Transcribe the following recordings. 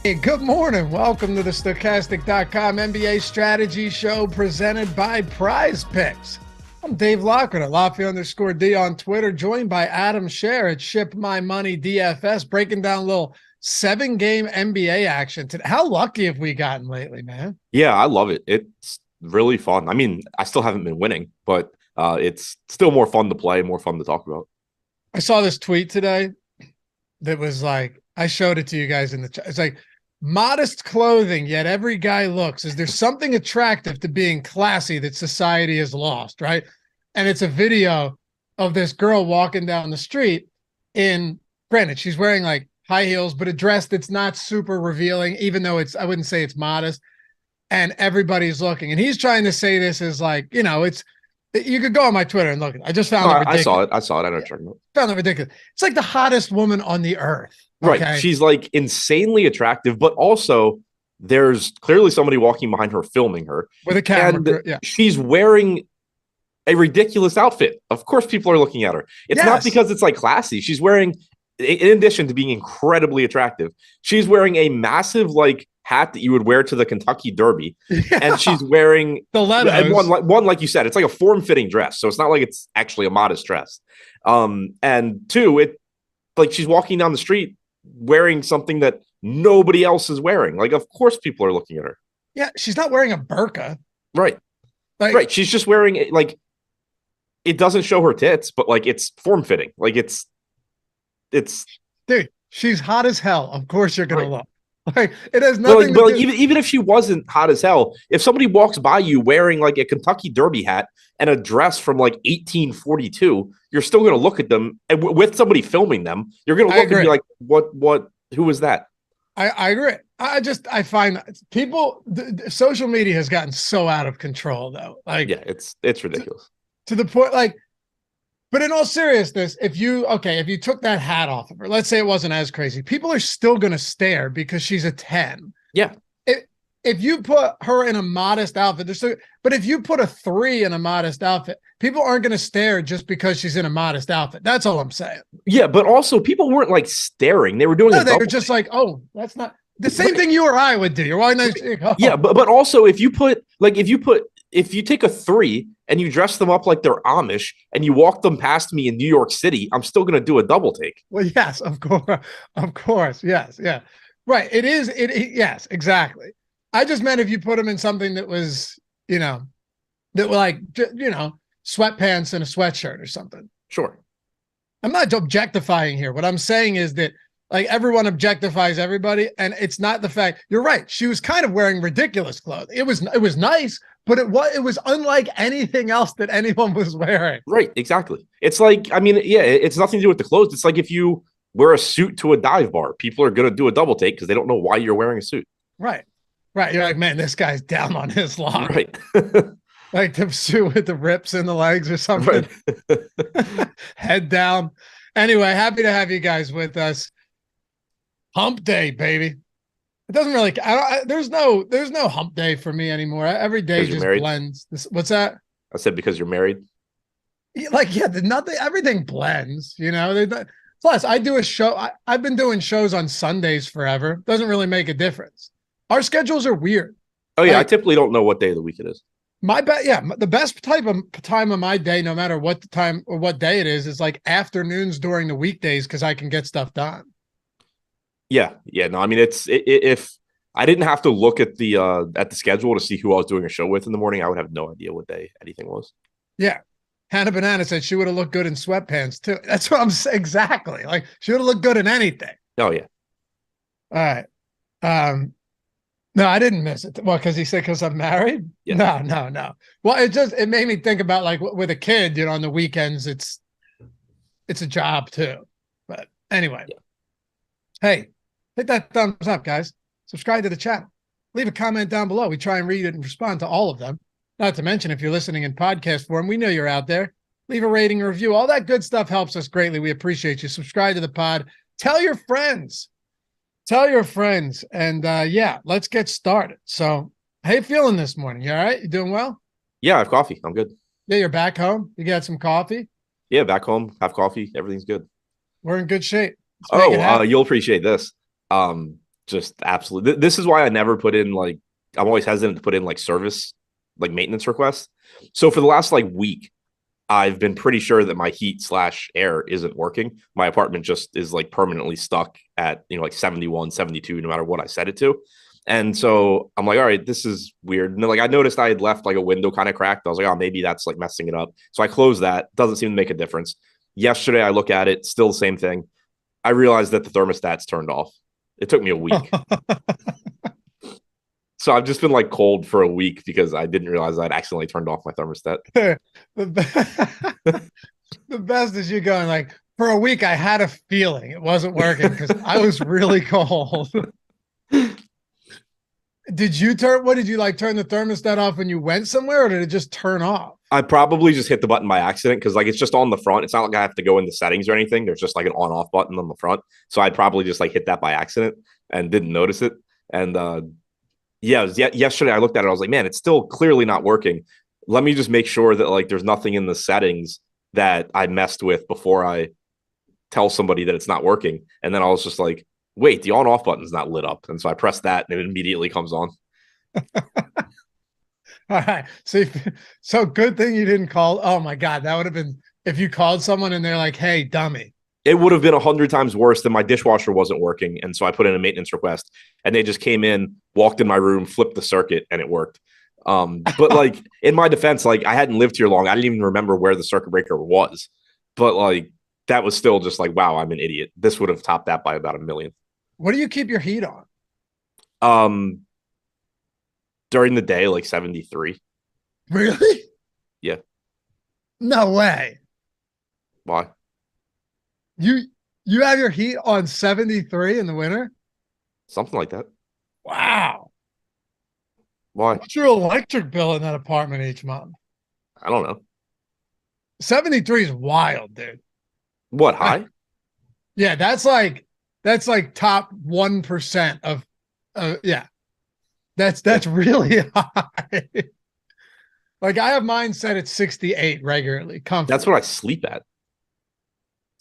Hey, good morning. Welcome to the Stokastic.com NBA strategy show presented by PrizePicks. I'm Dave Loughran at Lafayette_D on Twitter, joined by Adam Scherer at Ship My Money DFS, breaking down a little 7-game NBA action today. How lucky have we gotten lately, man? Yeah, I love it. It's really fun. I mean, I still haven't been winning, but it's still more fun to play, more fun to talk about. I saw this tweet today that was like, I showed it to you guys in the chat. It's like, modest clothing, yet every guy looks. Is there something attractive to being classy that society has lost, right? And it's a video of this girl walking down the street in, granted, she's wearing like high heels, but a dress that's not super revealing, even though I wouldn't say it's modest. And everybody's looking. And he's trying to say this is like, you could go on my Twitter and look. I just found it ridiculous. I saw it. I know what you're talking about. Found it ridiculous. It's like the hottest woman on the earth. Okay? Right. She's like insanely attractive, but also there's clearly somebody walking behind her filming her with a camera. And she's wearing a ridiculous outfit. Of course, people are looking at her. It's not because it's like classy. She's wearing, in addition to being incredibly attractive, she's wearing a massive like hat that you would wear to the Kentucky Derby, and she's wearing the letters. And one, like you said, it's like a form-fitting dress, so it's not like it's actually a modest dress. And two, it like she's walking down the street wearing something that nobody else is wearing. Like, of course, people are looking at her. Yeah, she's not wearing a burqa, right? Right. She's just wearing like it doesn't show her tits, but like it's form-fitting. Like it's dude. She's hot as hell. Of course, you're gonna look. Like it has nothing. But even if she wasn't hot as hell, if somebody walks by you wearing like a Kentucky Derby hat and a dress from like 1842, you're still going to look at them, and with somebody filming them, you're going to look and be like, "What? Who was that?" I agree. I find people. Social media has gotten so out of control, though. Like, yeah, it's ridiculous to the point. Like, but in all seriousness, if you took that hat off of her, let's say it wasn't as crazy, people are still going to stare because she's a 10. Yeah. If you put her in a modest outfit, but if you put a 3 in a modest outfit, people aren't going to stare just because she's in a modest outfit. That's all I'm saying. Yeah, but also people weren't like staring; they were doing. No, they were just like, "Oh, that's not the same thing you or I would do." You're walking Yeah, but also if you take a 3 and you dress them up like they're Amish and you walk them past me in New York City, I'm still going to do a double take. Well, yes, of course, yes, yeah, right. It is. Yes, exactly. I just meant if you put them in something that was, that were like, sweatpants and a sweatshirt or something. Sure. I'm not objectifying here. What I'm saying is that like everyone objectifies everybody, and it's not the fact. You're right. She was kind of wearing ridiculous clothing. It was nice, but it was unlike anything else that anyone was wearing. Right. Exactly. It's like, I mean, yeah, it's nothing to do with the clothes. It's like if you wear a suit to a dive bar, people are going to do a double take because they don't know why you're wearing a suit. Right. Right. You're like, man, this guy's down on his luck. Right. Like the suit with the rips in the legs or something. Right. Head down. Anyway, happy to have you guys with us. Hump day, baby. It doesn't really. There's no hump day for me anymore. Every day just blends. What's that? I said because you're married. Nothing. Everything blends. Plus, I do a show. I've been doing shows on Sundays forever. Doesn't really make a difference. Our schedules are weird. Oh yeah, I typically don't know what day of the week it is. The best time of my day, no matter what the time or what day it is like afternoons during the weekdays because I can get stuff done. Yeah. No, I mean if I didn't have to look at the schedule to see who I was doing a show with in the morning, I would have no idea what day anything was. Yeah. Hannah Banana said she would have looked good in sweatpants too. That's what I'm saying. Exactly. Like she would have looked good in anything. Oh yeah. All right. No, I didn't miss it. Well, because he said because I'm married. Yeah. No. Well, it made me think about like with a kid, on the weekends, it's a job too. But anyway, Hey, hit that thumbs up, guys. Subscribe to the channel. Leave a comment down below. We try and read it and respond to all of them. Not to mention, if you're listening in podcast form, we know you're out there. Leave a rating, a review. All that good stuff helps us greatly. We appreciate you. Subscribe to the pod. Tell your friends. And let's get started. So, how you feeling this morning? You all right? You doing well? Yeah, I have coffee. I'm good. Yeah, you're back home. You got some coffee? Yeah, back home. Have coffee. Everything's good. We're in good shape. You'll appreciate this. Just absolutely. This is why I never put in like, I'm always hesitant to put in like service, like maintenance requests. So for the last like week, I've been pretty sure that my heat/air isn't working. My apartment just is like permanently stuck at, like 71, 72, no matter what I set it to. And so I'm like, all right, this is weird. And then like I noticed I had left like a window kind of cracked. I was like, oh, maybe that's like messing it up. So I closed that. Doesn't seem to make a difference. Yesterday, I look at it, still the same thing. I realized that the thermostat's turned off. It took me a week. So I've just been like cold for a week because I didn't realize I'd accidentally turned off my thermostat. The best is you going like, for a week, I had a feeling it wasn't working because I was really cold. Did you turn the thermostat off when you went somewhere, or did it just turn off? I probably just hit the button by accident because like it's just on the front. It's not like I have to go into settings or anything. There's just like an on-off button on the front. So I'd probably just like hit that by accident and didn't notice it. And yesterday I looked at it. I was like, man, it's still clearly not working. Let me just make sure that like there's nothing in the settings that I messed with before I tell somebody that it's not working. And then I was just like, wait, the on-off button's not lit up. And so I pressed that and it immediately comes on. All right. So good thing you didn't call. Oh my God. That would have been, if you called someone and they're like, hey, dummy. It would have been 100 times worse than my dishwasher wasn't working. And so I put in a maintenance request and they just came in, walked in my room, flipped the circuit, and it worked. But like in my defense, like I hadn't lived here long. I didn't even remember where the circuit breaker was. But like that was still just like, wow, I'm an idiot. This would have topped that by about $1 million. What do you keep your heat on? During the day, like 73. Really? Yeah. No way. Why? You have your heat on 73 in the winter? Something like that. Wow. Why? What's your electric bill in that apartment each month? I don't know. 73 is wild, dude. What, high? Yeah, that's like top 1% of yeah. That's really high. Like I have mine set at 68 regularly. Comfortable. That's what I sleep at.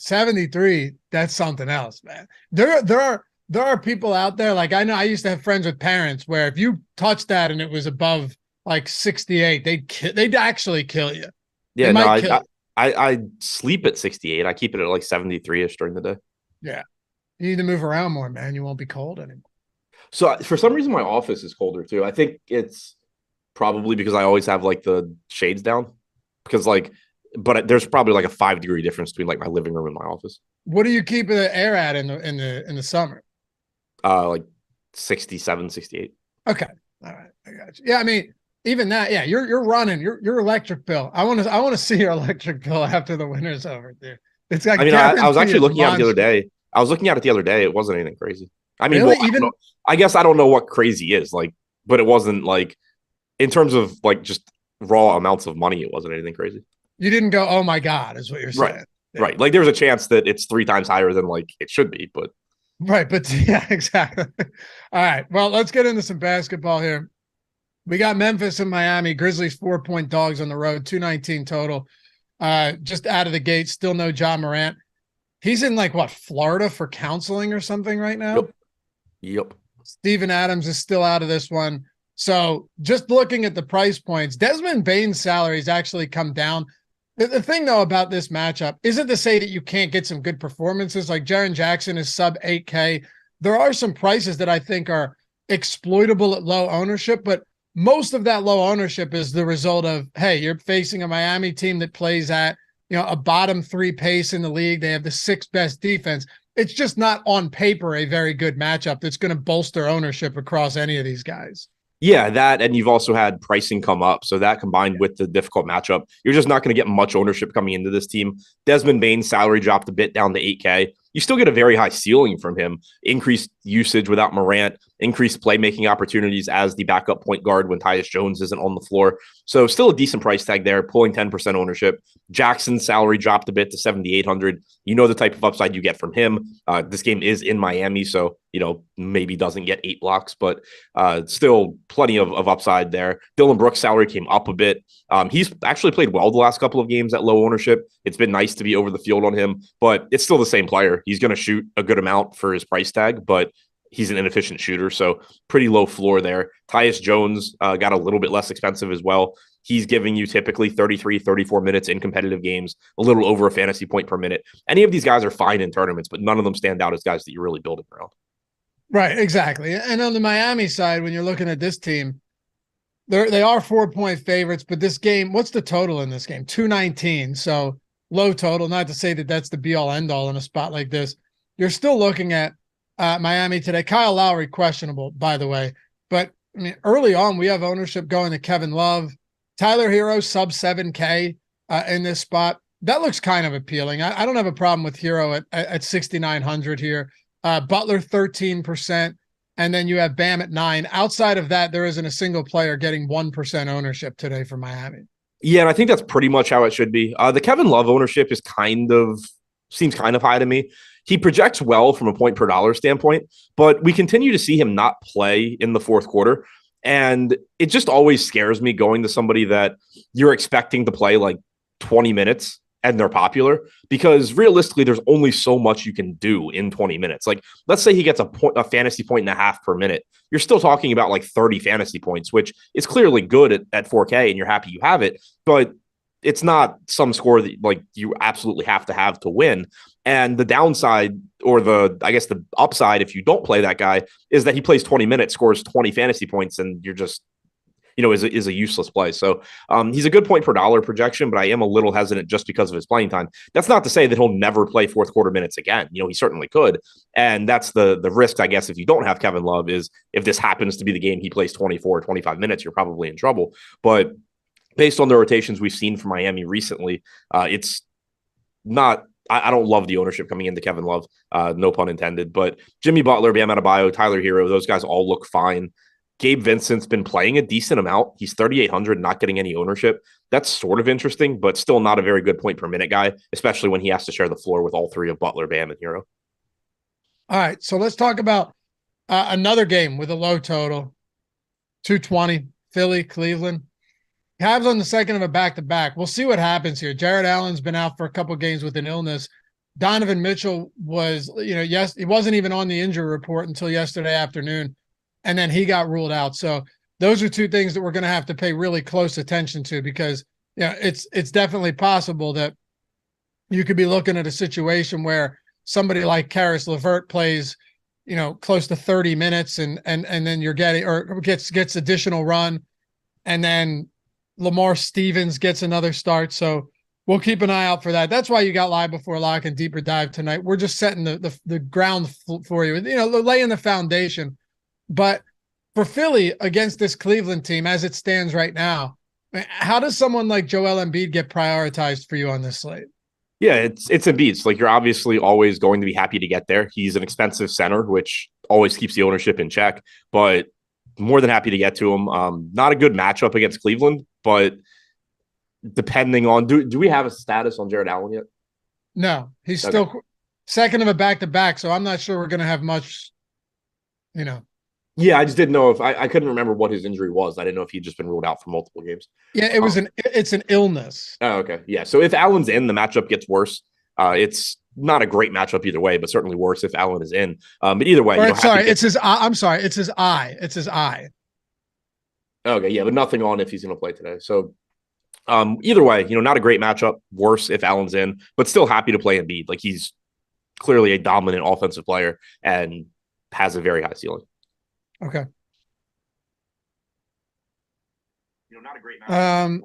73, that's something else, man. There are people out there, like I know I used to have friends with parents where if you touched that and it was above like 68, they'd actually kill you. Yeah, no, I sleep at 68. I keep it at like 73-ish during the day. Yeah. You need to move around more, man. You won't be cold anymore. So for some reason, my office is colder too. I think it's probably because I always have like the shades down because like, but there's probably like a 5-degree difference between like my living room and my office. What do you keep the air at in the summer? Like 67, 68. Okay. All right. I got you. Yeah. I mean, even that, yeah, you're running your electric bill. I want to see your electric bill after the winter's over, dude. It's like, I was actually looking at it the other day. It wasn't anything crazy. I mean, really? I guess I don't know what crazy is like, but it wasn't like in terms of like just raw amounts of money. It wasn't anything crazy. You didn't go, oh my God, is what you're saying. Right. Yeah. Right. Like there's a chance that it's 3 times higher than like it should be, but. Right. But yeah, exactly. All right. Well, let's get into some basketball here. We got Memphis and Miami. Grizzlies 4-point dogs on the road, 219 total. Just out of the gate, still no John Morant. He's in like what, Florida for counseling or something right now? Yep. Steven Adams is still out of this one. So just looking at the price points, Desmond Bane's salary's actually come down. The thing though about this matchup isn't to say that you can't get some good performances. Like Jaren Jackson is sub 8K. There are some prices that I think are exploitable at low ownership, but most of that low ownership is the result of, hey, you're facing a Miami team that plays at, a bottom 3 pace in the league. They have the 6th best defense. It's just not on paper a very good matchup that's going to bolster ownership across any of these guys. Yeah, that, and you've also had pricing come up. So that combined with the difficult matchup, you're just not going to get much ownership coming into this team. Desmond Bane's salary dropped a bit down to 8K. You still get a very high ceiling from him. Increased usage without Morant, increased playmaking opportunities as the backup point guard when Tyus Jones isn't on the floor. So still a decent price tag there, pulling 10% ownership. Jackson's salary dropped a bit to 7,800. You know the type of upside you get from him. This game is in Miami, so maybe doesn't get 8 blocks, but still plenty of upside there. Dylan Brooks' salary came up a bit. He's actually played well the last couple of games at low ownership. It's been nice to be over the field on him, but it's still the same player. He's going to shoot a good amount for his price tag, but he's an inefficient shooter, so pretty low floor there. Tyus Jones got a little bit less expensive as well. He's giving you typically 33, 34 minutes in competitive games, a little over a fantasy point per minute. Any of these guys are fine in tournaments, but none of them stand out as guys that you're really building around. Right, exactly. And on the Miami side, when you're looking at this team, they are 4-point favorites, but this game, what's the total in this game? 219. So low total. Not to say that that's the be all end all in a spot like this. You're still looking at Miami today. Kyle Lowry questionable, by the way. But I mean, early on, we have ownership going to Kevin Love, Tyler Hero sub 7K in this spot. That looks kind of appealing. I don't have a problem with Hero at 6,900 here. Butler 13%. And then you have Bam at 9. Outside of that, there isn't a single player getting 1% ownership today for Miami. Yeah, and I think that's pretty much how it should be. The Kevin Love ownership is seems kind of high to me. He projects well from a point per dollar standpoint, but we continue to see him not play in the fourth quarter. And it just always scares me going to somebody that you're expecting to play like 20 minutes and they're popular, because realistically, there's only so much you can do in 20 minutes. Like, let's say he gets a fantasy point and a half per minute. You're still talking about like 30 fantasy points, which is clearly good at 4K, and you're happy you have it, but it's not some score that like you absolutely have to win. And the downside, or I guess the upside, if you don't play that guy, is that he plays 20 minutes, scores 20 fantasy points, and you're just, is a useless play. So he's a good point per dollar projection, but I am a little hesitant just because of his playing time. That's not to say that he'll never play fourth quarter minutes again. He certainly could. And that's the risk, I guess, if you don't have Kevin Love, is if this happens to be the game he plays 24 or 25 minutes, you're probably in trouble. But based on the rotations we've seen from Miami recently, it's not, I don't love the ownership coming into Kevin Love, no pun intended, but Jimmy Butler, Bam Adebayo, Tyler Hero, those guys all look fine. Gabe Vincent's been playing a decent amount. He's 3,800, not getting any ownership. That's sort of interesting, but still not a very good point per minute guy, especially when he has to share the floor with all three of Butler, Bam, and Hero. All right, so let's talk about another game with a low total, 220, Philly, Cleveland. Cavs on the second of a back-to-back. We'll see what happens here. Jared Allen's been out for a couple of games with an illness. Donovan Mitchell was, he wasn't even on the injury report until yesterday afternoon, and then he got ruled out. So those are two things that we're going to have to pay really close attention to, because it's definitely possible that you could be looking at a situation where somebody like Karis LeVert plays, close to 30 minutes and then you're getting, or gets additional run, and then Lamar Stevens gets another start. So we'll keep an eye out for that. That's why you got Live Before Lock and Deeper Dive tonight. We're just setting the ground for you, laying the foundation. But for Philly against this Cleveland team, as it stands right now, how does someone like Joel Embiid get prioritized for you on this slate? Yeah, it's Embiid. It's like, you're obviously always going to be happy to get there. He's an expensive center, which always keeps the ownership in check, but more than happy to get to him. Not a good matchup against Cleveland, but depending on, do we have a status on Jared Allen yet? No, he's still second of a back-to-back, so I'm not sure we're going to have much, Yeah, I just didn't know if I couldn't remember what his injury was. I didn't know if he'd just been ruled out for multiple games. Yeah, it's an illness. Oh, okay. Yeah. So if Allen's in, the matchup gets worse. It's not a great matchup either way, but certainly worse if Allen is in. But either way, it's his eye. It's his eye. Okay, yeah, but nothing on if he's going to play today. So either way, not a great matchup. Worse if Allen's in, but still happy to play Embiid. Like, he's clearly a dominant offensive player and has a very high ceiling. Okay. Not a great matchup.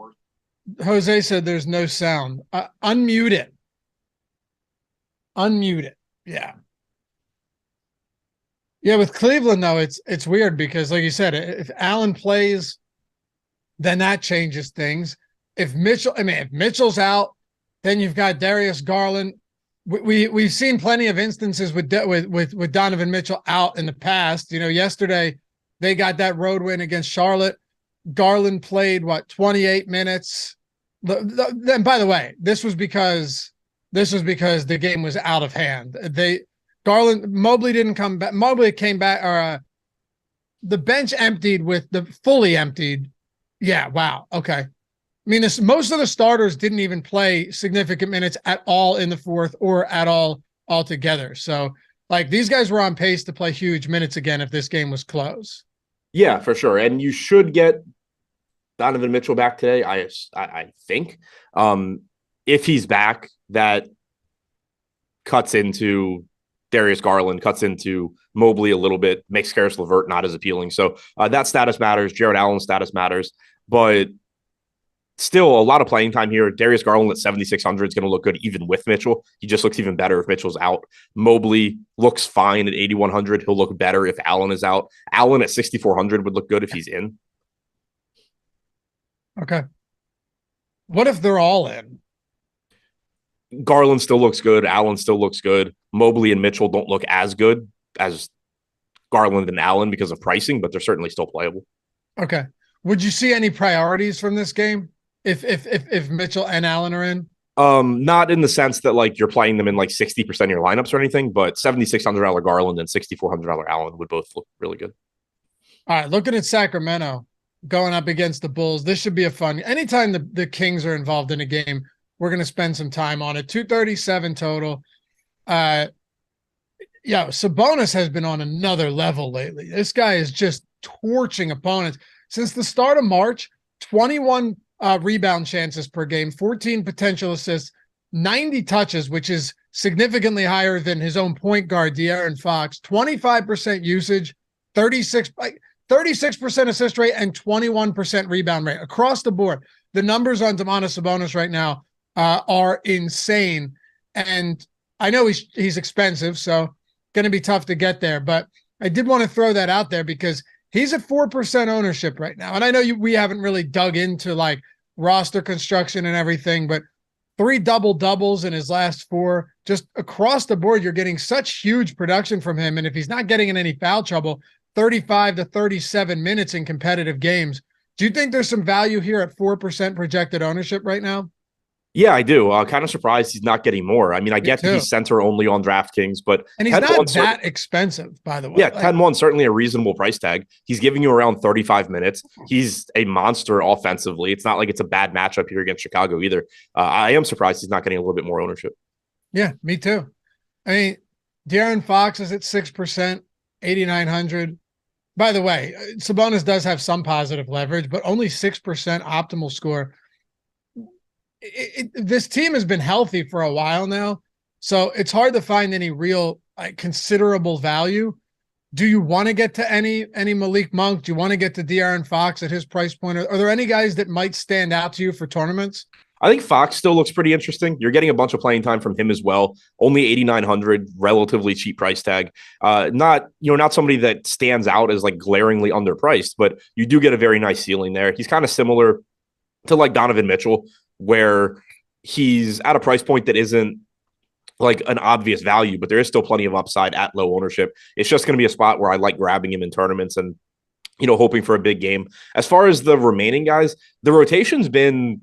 Jose said there's no sound. Unmute it. Unmute it. Yeah. Yeah, with Cleveland, though, it's weird because, like you said, if Allen plays, then that changes things. If Mitchell's out, then you've got Darius Garland. We've seen plenty of instances with Donovan Mitchell out in the past. Yesterday they got that road win against Charlotte. Garland played 28 minutes. And by the way, this was because the game was out of hand. Mobley didn't come back. Mobley came back, or the bench emptied with the fully emptied. Yeah. Wow. Okay. I mean, most of the starters didn't even play significant minutes at all in the fourth or at all altogether. So Like these guys were on pace to play huge minutes again if this game was close. Yeah, for sure. And you should get Donovan Mitchell back today. I think if he's back, that cuts into Darius Garland, cuts into Mobley a little bit, makes Karis LeVert not as appealing. So that status matters. Jared Allen's status matters, but still a lot of playing time here. Darius Garland at 7,600 is going to look good even with Mitchell. He just looks even better if Mitchell's out. Mobley looks fine at 8,100. He'll look better if Allen is out. Allen at 6,400 would look good if he's in. Okay. What if they're all in? Garland still looks good. Allen still looks good. Mobley and Mitchell don't look as good as Garland and Allen because of pricing, but they're certainly still playable. Okay. Would you see any priorities from this game if Mitchell and Allen are in? Not in the sense that like you're playing them in like 60% of your lineups or anything, but $7,600 Garland and $6,400 Allen would both look really good. All right, looking at Sacramento going up against the Bulls, this should be a fun. Anytime the Kings are involved in a game, we're going to spend some time on it. 237 total. Sabonis has been on another level lately. This guy is just torching opponents. Since the start of March, 21 rebound chances per game, 14 potential assists, 90 touches, which is significantly higher than his own point guard, De'Aaron Fox, 25% usage, 36% assist rate, and 21% rebound rate across the board. The numbers on Domantas Sabonis right now are insane. And I know he's expensive, so going to be tough to get there. But I did want to throw that out there because he's at 4% ownership right now. And I know we haven't really dug into like roster construction and everything, but 3 double-doubles in his last 4, just across the board, you're getting such huge production from him. And if he's not getting in any foul trouble, 35 to 37 minutes in competitive games. Do you think there's some value here at 4% projected ownership right now? Yeah, I do. Kind of surprised he's not getting more. I mean, I get that he's center only on DraftKings, but and he's not that expensive, by the way. Yeah, 10-1 certainly a reasonable price tag. He's giving you around 35 minutes. He's a monster offensively. It's not like it's a bad matchup here against Chicago either. I am surprised he's not getting a little bit more ownership. Yeah, me too. I mean, De'Aaron Fox is at 6%, 8,900. By the way, Sabonis does have some positive leverage, but only 6% optimal score. This team has been healthy for a while now, so it's hard to find any real considerable value. Do you want to get to any Malik Monk? Do you want to get to De'Aaron Fox at his price point? Are there any guys that might stand out to you for tournaments? I think Fox still looks pretty interesting. You're getting a bunch of playing time from him as well. Only 8,900, relatively cheap price tag. Not somebody that stands out as like glaringly underpriced, but you do get a very nice ceiling there. He's kind of similar to like Donovan Mitchell, where he's at a price point that isn't like an obvious value, but there is still plenty of upside at low ownership. It's just going to be a spot where I like grabbing him in tournaments and, hoping for a big game. As far as the remaining guys, the rotation's been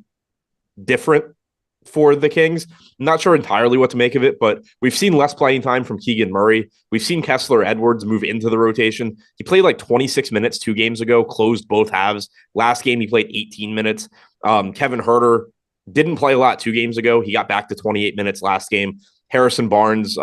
different for the Kings. I'm not sure entirely what to make of it, but we've seen less playing time from Keegan Murray. We've seen Kessler Edwards move into the rotation. He played like 26 minutes 2 games ago, closed both halves. Last game, he played 18 minutes. Kevin Huerter didn't play a lot 2 games ago. He got back to 28 minutes last game. Harrison Barnes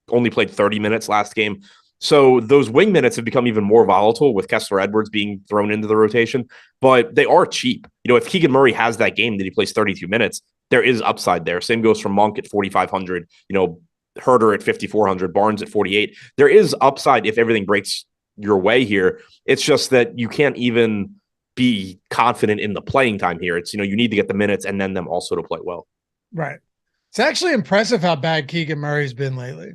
only played 30 minutes last game. So those wing minutes have become even more volatile with Kessler Edwards being thrown into the rotation, but they are cheap. If Keegan Murray has that game that he plays 32 minutes, there is upside there. Same goes for Monk at 4,500, Huerter at 5,400, Barnes at 48. There is upside if everything breaks your way here. It's just that you can't even be confident in the playing time here. It's, you need to get the minutes and then them also to play well. Right. It's actually impressive how bad Keegan Murray's been lately.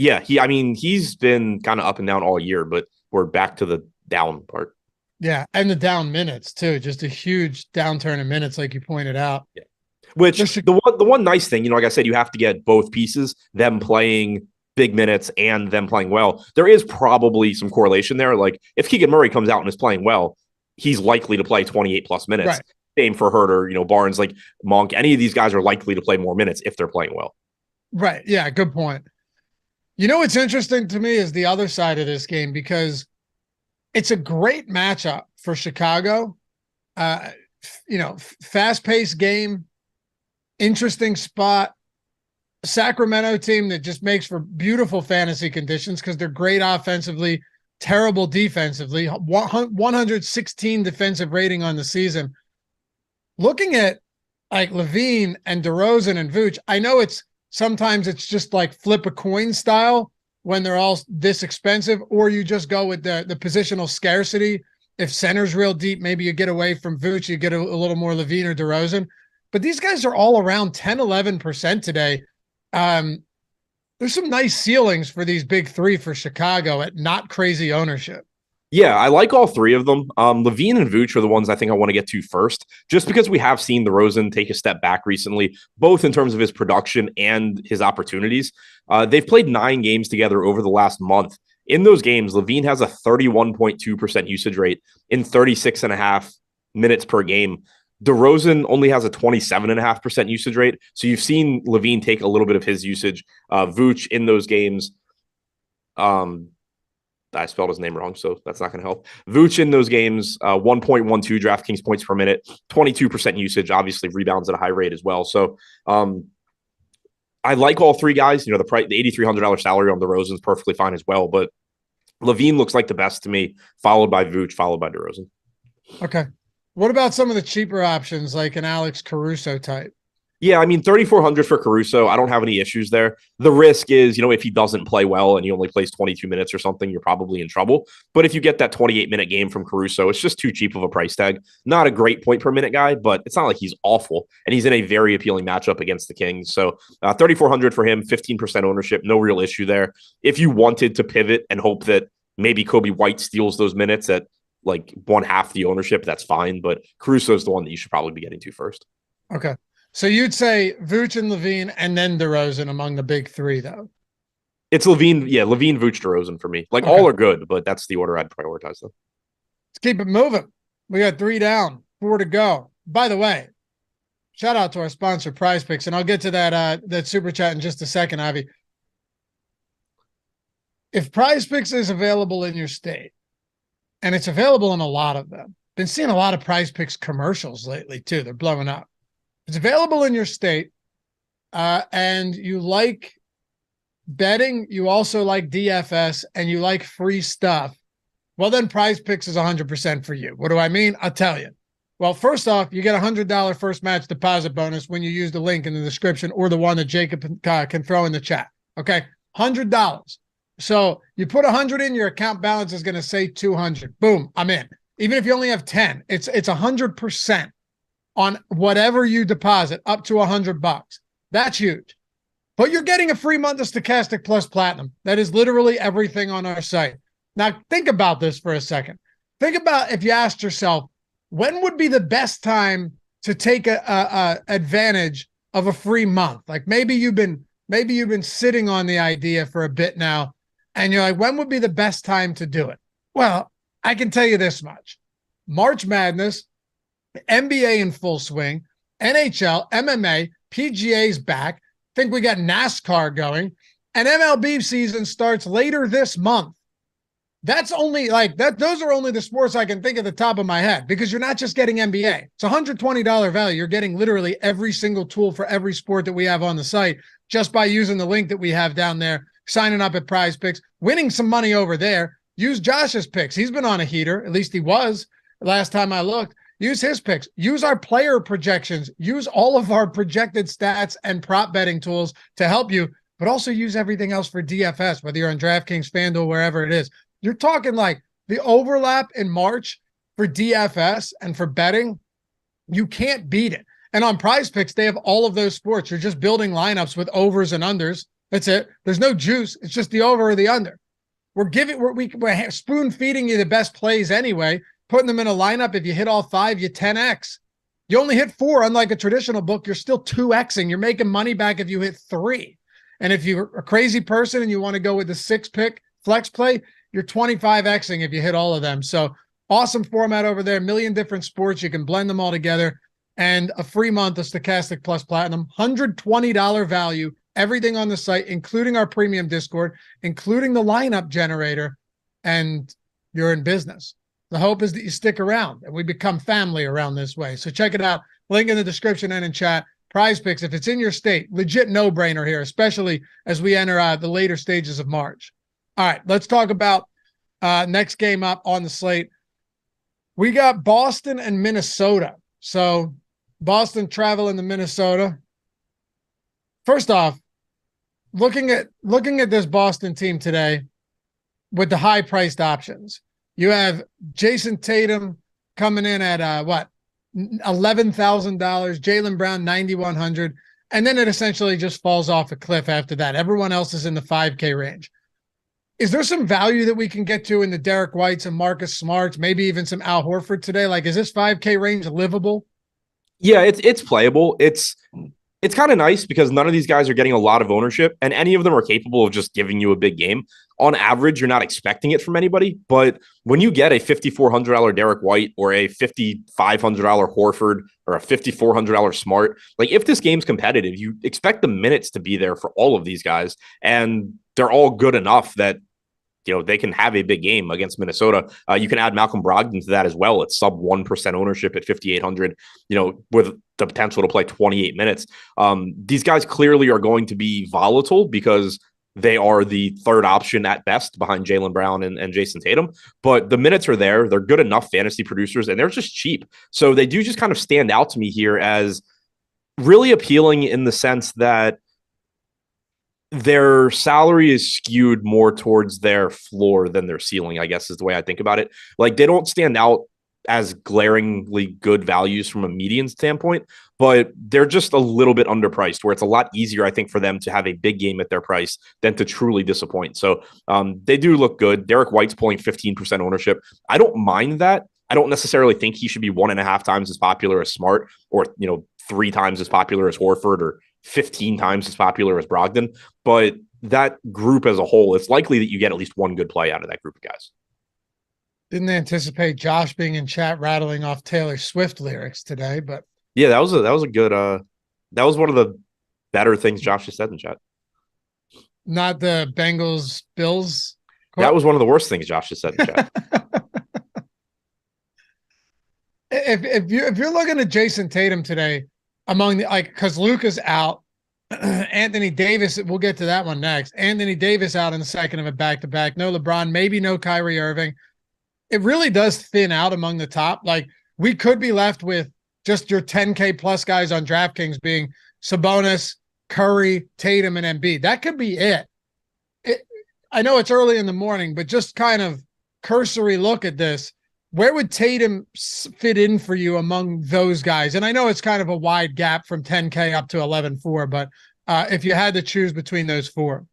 Yeah, he's been kind of up and down all year, but we're back to the down part. Yeah, and the down minutes too. Just a huge downturn in minutes, like you pointed out. Yeah. Which the one nice thing, like I said, you have to get both pieces, them playing big minutes and them playing well. There is probably some correlation there. Like if Keegan Murray comes out and is playing well, he's likely to play 28 plus minutes. Right. Same for Huerter, Barnes, like Monk. Any of these guys are likely to play more minutes if they're playing well. Right. Yeah, good point. What's interesting to me is the other side of this game because it's a great matchup for Chicago. Fast-paced game, interesting spot. Sacramento team that just makes for beautiful fantasy conditions because they're great offensively, terrible defensively, 116 defensive rating on the season. Looking at like LaVine and DeRozan and Vooch, I know sometimes it's just like flip a coin style when they're all this expensive, or you just go with the positional scarcity. If center's real deep, maybe you get away from Vooch, you get a little more LaVine or DeRozan. But these guys are all around 10, 11% today. There's some nice ceilings for these big three for Chicago at not crazy ownership. Yeah, I like all three of them. LaVine and Vooch are the ones I think I want to get to first, just because we have seen DeRozan take a step back recently, both in terms of his production and his opportunities. They've played 9 games together over the last month. In those games, LaVine has a 31.2% usage rate in 36.5 minutes per game. DeRozan only has a 27.5% usage rate. So you've seen LaVine take a little bit of his usage. Vooch in those games, I spelled his name wrong, so that's not going to help. Vooch in those games, 1.12 DraftKings points per minute, 22% usage, obviously rebounds at a high rate as well. So I like all three guys. You know, the $8,300 salary on DeRozan is perfectly fine as well, but LaVine looks like the best to me, followed by Vooch, followed by DeRozan. Okay. What about some of the cheaper options, like an Alex Caruso type? Yeah, I mean, 3,400 for Caruso, I don't have any issues there. The risk is, you know, if he doesn't play well and he only plays 22 minutes or something, you're probably in trouble. But if you get that 28-minute game from Caruso, it's just too cheap of a price tag. Not a great point per minute guy, but it's not like he's awful. And he's in a very appealing matchup against the Kings. So 3,400 for him, 15% ownership, no real issue there. If you wanted to pivot and hope that maybe Kobe White steals those minutes at like 1/2 the ownership, that's fine. But Caruso is the one that you should probably be getting to first. Okay. So you'd say Vooch and LaVine and then DeRozan among the big three, though? It's LaVine. Yeah, LaVine, Vooch, DeRozan for me. Like, okay. All are good, but that's the order I'd prioritize them. Let's keep it moving. We got 3 down, 4 to go. By the way, shout out to our sponsor, PrizePicks, and I'll get to that super chat in just a second, Avi. If PrizePicks is available in your state, and it's available in a lot of them, been seeing a lot of PrizePicks commercials lately too. They're blowing up. It's available in your state, and you like betting, you also like DFS, and you like free stuff, well, then PrizePicks is 100% for you. What do I mean? I'll tell you. Well, first off, you get a $100 first match deposit bonus when you use the link in the description or the one that Jacob can throw in the chat. Okay, $100. So you put 100 in, your account balance is going to say 200. Boom, I'm in. Even if you only have 10, it's 100%. On whatever you deposit up to $100. That's huge. But you're getting a free month of Stokastic Plus Platinum. That is literally everything on our site. Now, think about this for a second. Think about if you asked yourself, when would be the best time to take a advantage of a free month? Like maybe you've been sitting on the idea for a bit now, and you're like, when would be the best time to do it? Well, I can tell you this much. March Madness, NBA in full swing, NHL, MMA, PGA's back. I think we got NASCAR going, and MLB season starts later this month. That's only like that. Those are only the sports I can think of at the top of my head, because you're not just getting NBA. It's $120 value. You're getting literally every single tool for every sport that we have on the site just by using the link that we have down there, signing up at PrizePicks, winning some money over there. Use Josh's picks. He's been on a heater. At least he was last time I looked. Use his picks. Use our player projections. Use all of our projected stats and prop betting tools to help you, but also use everything else for DFS, whether you're on DraftKings, FanDuel, wherever it is. You're talking like the overlap in March for DFS and for betting, you can't beat it. And on PrizePicks, they have all of those sports. You're just building lineups with overs and unders. That's it. There's no juice. It's just the over or the under. We're spoon feeding you the best plays anyway. Putting them in a lineup, if you hit all 5, you 10x. You only hit 4, unlike a traditional book, you're still 2xing. You're making money back if you hit 3. And if you're a crazy person and you want to go with the 6-pick flex play, you're 25xing if you hit all of them. So awesome format over there, a million different sports. You can blend them all together, and a free month of Stokastic Plus Platinum, $120 value, everything on the site, including our premium Discord, including the lineup generator, and you're in business. The hope is that you stick around and we become family around this way. So check it out. Link in the description and in chat. PrizePicks, if it's in your state, legit no-brainer here, especially as we enter the later stages of March. All right, let's talk about next game up on the slate. We got Boston and Minnesota. So Boston traveling to Minnesota. First off, looking at this Boston team today with the high-priced options, you have Jason Tatum coming in at $11,000, Jaylen Brown $9,100, and then it essentially just falls off a cliff after that. Everyone else is in the 5K range. Is there some value that we can get to in the Derek Whites and Marcus Smarts, maybe even some Al Horford today? Like, is this 5K range livable? Yeah, it's playable. It's kind of nice because none of these guys are getting a lot of ownership, and any of them are capable of just giving you a big game. On average, you're not expecting it from anybody, but when you get a $5,400 Derek White or a $5,500 Horford or a $5,400 Smart, like if this game's competitive, you expect the minutes to be there for all of these guys, and they're all good enough that they can have a big game against Minnesota. You can add Malcolm Brogdon to that as well. It's sub 1% ownership at 5,800, with the potential to play 28 minutes. These guys clearly are going to be volatile because they are the third option at best behind Jaylen Brown and Jason Tatum. But the minutes are there. They're good enough fantasy producers, and they're just cheap. So they do just kind of stand out to me here as really appealing in the sense that their salary is skewed more towards their floor than their ceiling, I guess is the way I think about it. Like, they don't stand out as glaringly good values from a median standpoint, but they're just a little bit underpriced, where it's a lot easier, I think, for them to have a big game at their price than to truly disappoint. So they do look good. Derek White's pulling 15% ownership. I don't mind that. I don't necessarily think he should be 1.5 times as popular as Smart, or 3 times as popular as Horford, or 15 times as popular as Brogdon, but that group as a whole, it's likely that you get at least one good play out of that group of guys. Didn't anticipate Josh being in chat rattling off Taylor Swift lyrics today, but yeah, that was a good that was one of the better things Josh just said in chat. Not the Bengals Bills quote? That was one of the worst things Josh just said in chat. If you're looking at Jason Tatum today, among the, because Luka's out, Anthony Davis, we'll get to that one next. Anthony Davis out in the second of a back-to-back. No LeBron, maybe no Kyrie Irving. It really does thin out among the top. Like, we could be left with just your 10K plus guys on DraftKings being Sabonis, Curry, Tatum, and Embiid. That could be it. I know it's early in the morning, but just kind of cursory look at this. Where would Tatum fit in for you among those guys? And I know it's kind of a wide gap from 10K up to 11.4, but if you had to choose between those four.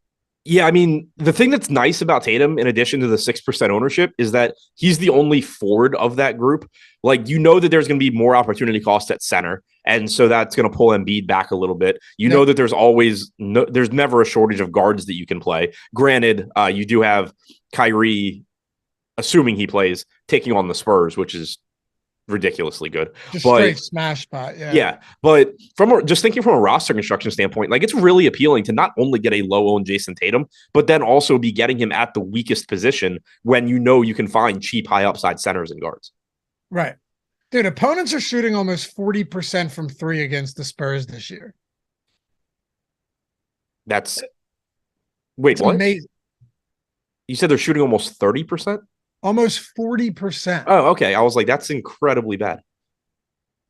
Yeah, I mean, the thing that's nice about Tatum, in addition to the 6% ownership, is that he's the only forward of that group. Like, that there's going to be more opportunity cost at center, and so that's going to pull Embiid back a little bit. Know that there's never a shortage of guards that you can play. Granted, you do have Kyrie, assuming he plays, taking on the Spurs, which is ridiculously good. Just straight smash spot. Yeah. But just thinking from a roster construction standpoint, like, it's really appealing to not only get a low-owned Jason Tatum, but then also be getting him at the weakest position when you can find cheap, high-upside centers and guards. Right. Dude, opponents are shooting almost 40% from 3 against the Spurs this year. That's what? Amazing. You said they're shooting almost 30%? Almost 40%. Oh, okay. I was like, that's incredibly bad.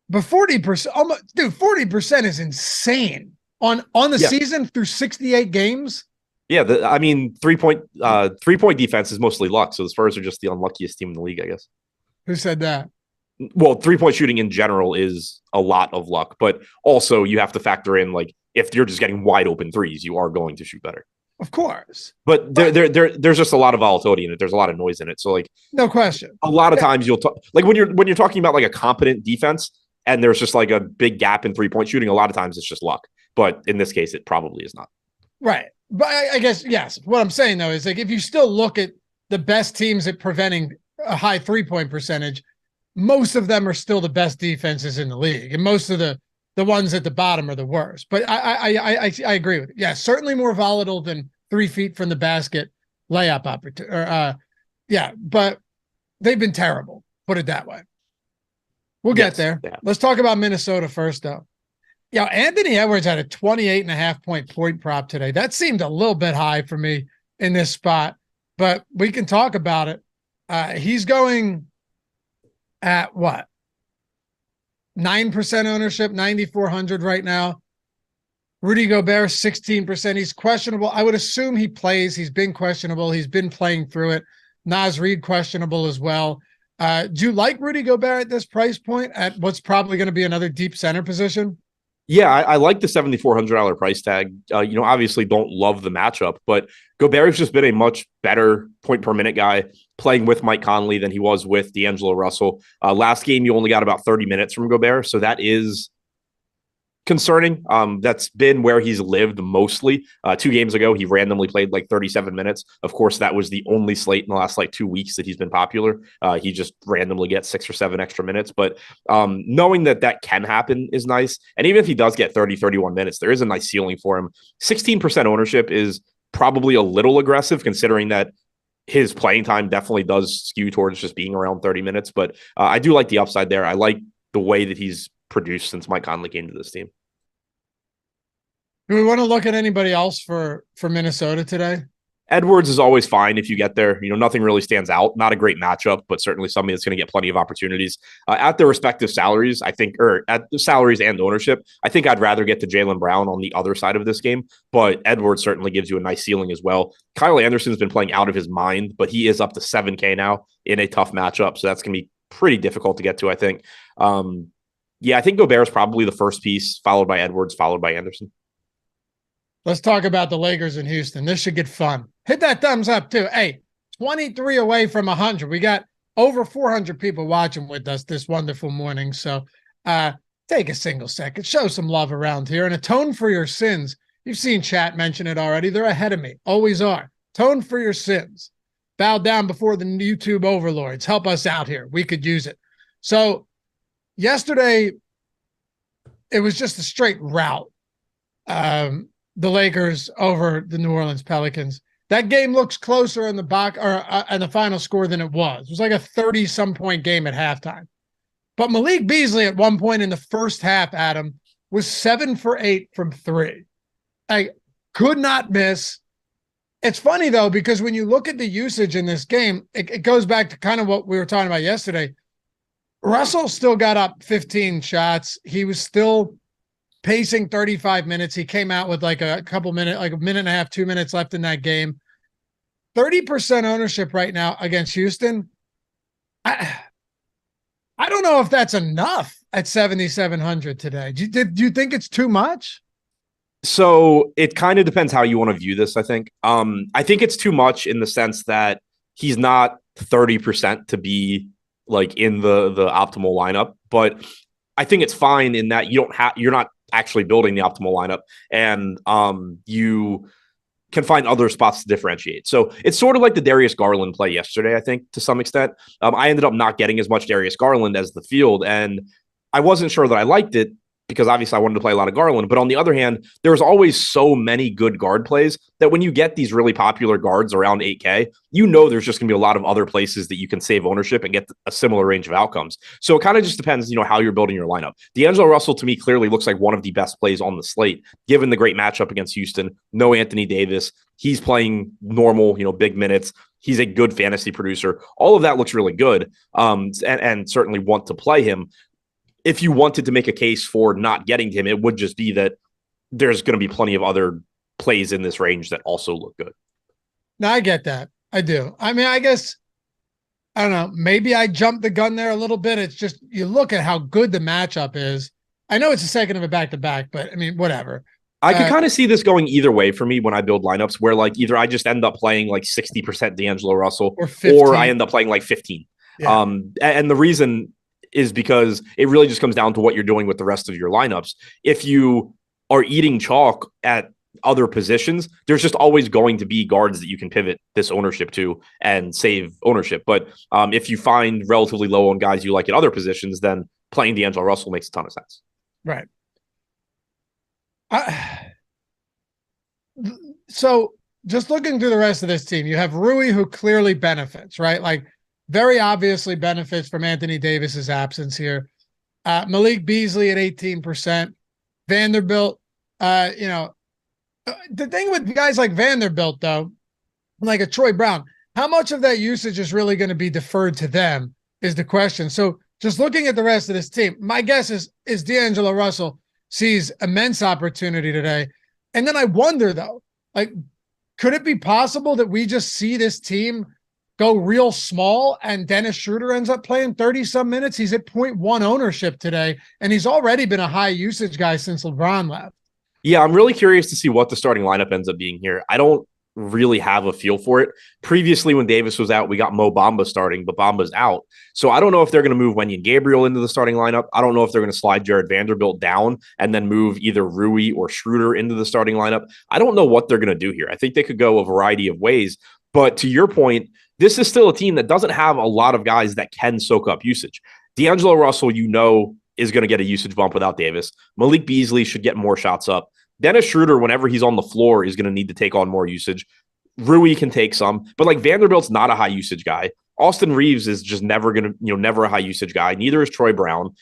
But 40%, almost, dude, 40% is insane on the season through 68 games. Yeah, 3-point defense is mostly luck, so the Spurs are just the unluckiest team in the league, I guess. Who said that? Well, 3-point shooting in general is a lot of luck, but also you have to factor in, like, if you're just getting wide open threes, you are going to shoot better. Of course. But there's just a lot of volatility in it. There's a lot of noise in it. So, like, no question. A lot of times you'll talk, like, when you're talking about like a competent defense and there's just like a big gap in 3-point shooting, a lot of times it's just luck. But in this case, it probably is not. Right. But I guess, yes. What I'm saying, though, is, like, if you still look at the best teams at preventing a high 3-point percentage, most of them are still the best defenses in the league. And most of the ones at the bottom are the worst. But I agree with it. Yeah, certainly more volatile than 3 feet from the basket layup opportunity. But they've been terrible. Put it that way. We'll get there. Yeah. Let's talk about Minnesota first, though. Yeah, Anthony Edwards had a 28.5 point prop today. That seemed a little bit high for me in this spot, but we can talk about it. He's going at what? 9% ownership, 9,400 right now. Rudy Gobert, 16%. He's questionable. I would assume he plays. He's been questionable. He's been playing through it. Naz Reid, questionable as well. Do you like Rudy Gobert at this price point at what's probably going to be another deep center position? Yeah, I like the $7,400 price tag. Obviously don't love the matchup, but Gobert's just been a much better point per minute guy playing with Mike Conley than he was with D'Angelo Russell. Last game, you only got about 30 minutes from Gobert, so that is concerning. That's been where he's lived mostly. 2 games ago, he randomly played like 37 minutes. Of course, that was the only slate in the last 2 weeks that he's been popular. He just randomly gets 6 or 7 extra minutes. But knowing that can happen is nice. And even if he does get 30, 31 minutes, there is a nice ceiling for him. 16% ownership is probably a little aggressive considering that his playing time definitely does skew towards just being around 30 minutes. But I do like the upside there. I like the way that he's produced since Mike Conley came to this team. Do we want to look at anybody else for Minnesota today? Edwards is always fine if you get there. Nothing really stands out. Not a great matchup, but certainly somebody that's going to get plenty of opportunities at their respective salaries. I think, or at the salaries and ownership. I think I'd rather get to Jaylen Brown on the other side of this game, but Edwards certainly gives you a nice ceiling as well. Kyle Anderson's been playing out of his mind, but he is up to 7K now in a tough matchup, so that's going to be pretty difficult to get to, I think. I think Gobert is probably the first piece, followed by Edwards, followed by Anderson. Let's talk about the Lakers in Houston. This should get fun. Hit that thumbs up, too. Hey, 23 away from 100. We got over 400 people watching with us this wonderful morning. So take a single second. Show some love around here and atone for your sins. You've seen chat mention it already. They're ahead of me. Always are. Atone for your sins. Bow down before the YouTube overlords. Help us out here. We could use it. So yesterday, it was just a straight rout. The Lakers over the New Orleans Pelicans. That game looks closer in the box or in the final score than it was. It was like a 30-some point game at halftime. But Malik Beasley at one point in the first half, Adam, was 7 for 8 from 3. I could not miss. It's funny, though, because when you look at the usage in this game, it goes back to kind of what we were talking about yesterday. Russell still got up 15 shots. He was still pacing 35 minutes. He came out with like a minute and a half, 2 minutes left in that game. 30% ownership right now against Houston. I don't know if that's enough at 7,700 today. Do you think it's too much? So it kind of depends how you want to view this, I think. I think it's too much in the sense that he's not 30% to be like in the optimal lineup, but I think it's fine in that you're not actually building the optimal lineup, and you can find other spots to differentiate. So it's sort of like the Darius Garland play yesterday, I think, to some extent. I ended up not getting as much Darius Garland as the field, and I wasn't sure that I liked it because obviously I wanted to play a lot of Garland. But on the other hand, there's always so many good guard plays that when you get these really popular guards around 8K, there's just going to be a lot of other places that you can save ownership and get a similar range of outcomes. So it kind of just depends, how you're building your lineup. D'Angelo Russell, to me, clearly looks like one of the best plays on the slate, given the great matchup against Houston. No Anthony Davis. He's playing normal, big minutes. He's a good fantasy producer. All of that looks really good, and certainly want to play him. If you wanted to make a case for not getting him, it would just be that there's going to be plenty of other plays in this range that also look good. No, I get that. I do. I mean, I guess, I don't know, maybe I jumped the gun there a little bit. It's just, you look at how good the matchup is. I know it's a second of a back-to-back, but I mean, whatever. I could kind of see this going either way for me when I build lineups where like either I just end up playing like 60% D'Angelo Russell or I end up playing like 15. Yeah. And the reason is because it really just comes down to what you're doing with the rest of your lineups. If you are eating chalk at other positions, there's just always going to be guards that you can pivot this ownership to and save ownership. But if you find relatively low on guys you like at other positions, then playing D'Angelo Russell makes a ton of sense. Right. So just looking through the rest of this team, you have Rui, who clearly benefits, right? Like, very obviously benefits from Anthony Davis's absence here. Malik Beasley at 18%. Vanderbilt, the thing with guys like Vanderbilt, though, like a Troy Brown, how much of that usage is really going to be deferred to them is the question. So just looking at the rest of this team, my guess is D'Angelo Russell sees immense opportunity today. And then I wonder, though, like, could it be possible that we just see this team go real small and Dennis Schroeder ends up playing 30-some minutes? He's at 0.1 ownership today, and he's already been a high usage guy since LeBron left. Yeah, I'm really curious to see what the starting lineup ends up being here. I don't really have a feel for it. Previously, when Davis was out, we got Mo Bamba starting, but Bamba's out. So I don't know if they're going to move Wenyen Gabriel into the starting lineup. I don't know if they're going to slide Jared Vanderbilt down and then move either Rui or Schroeder into the starting lineup. I don't know what they're going to do here. I think they could go a variety of ways. But to your point, this is still a team that doesn't have a lot of guys that can soak up usage. D'Angelo Russell, is going to get a usage bump without Davis. Malik Beasley should get more shots up. Dennis Schroeder, whenever he's on the floor, is going to need to take on more usage. Rui can take some, but like Vanderbilt's not a high usage guy. Austin Reeves is just never going to, never a high usage guy. Neither is Troy Brown.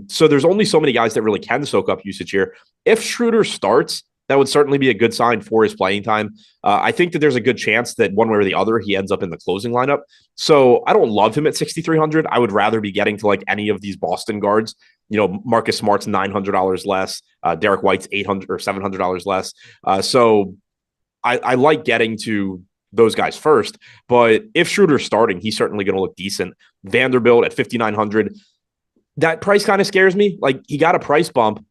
So there's only so many guys that really can soak up usage here. If Schroeder starts, that would certainly be a good sign for his playing time. I think that there's a good chance that one way or the other, he ends up in the closing lineup. So I don't love him at 6,300. I would rather be getting to like any of these Boston guards. Marcus Smart's $900 less. Derek White's $800 or $700 less. So I like getting to those guys first. But if Schroeder's starting, he's certainly going to look decent. Vanderbilt at 5,900. That price kind of scares me. Like, he got a price bump,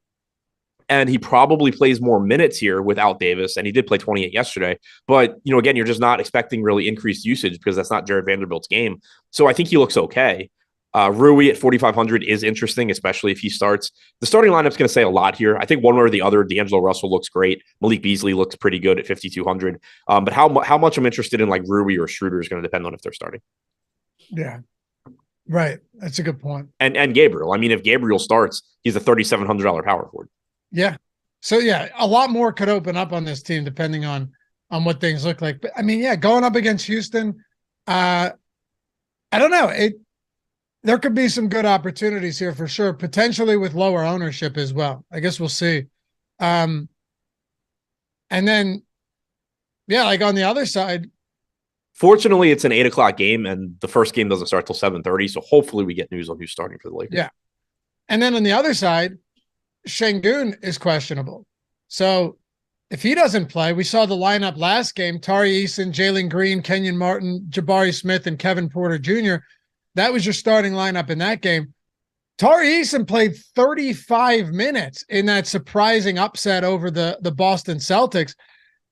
and he probably plays more minutes here without Davis, and he did play 28 yesterday. But, again, you're just not expecting really increased usage because that's not Jared Vanderbilt's game. So I think he looks okay. Rui at 4,500 is interesting, especially if he starts. The starting lineup's going to say a lot here. I think one way or the other, D'Angelo Russell looks great. Malik Beasley looks pretty good at 5,200. But how much I'm interested in like Rui or Schroeder is going to depend on if they're starting. Yeah. Right. That's a good point. And Gabriel. I mean, if Gabriel starts, he's a $3,700 power forward. Yeah. So yeah, a lot more could open up on this team depending on what things look like. But I mean, yeah, going up against Houston, I don't know. There could be some good opportunities here for sure, potentially with lower ownership as well. I guess we'll see. And then, yeah, like on the other side. Fortunately, it's an 8:00 game, and the first game doesn't start till 7:30. So hopefully we get news on who's starting for the Lakers. Yeah. And then on the other side, Şengün is questionable. So if he doesn't play, we saw the lineup last game, Tari Eason, Jalen Green, Kenyon Martin, Jabari Smith, and Kevin Porter Jr. That was your starting lineup in that game. Tari Eason played 35 minutes in that surprising upset over the Boston Celtics.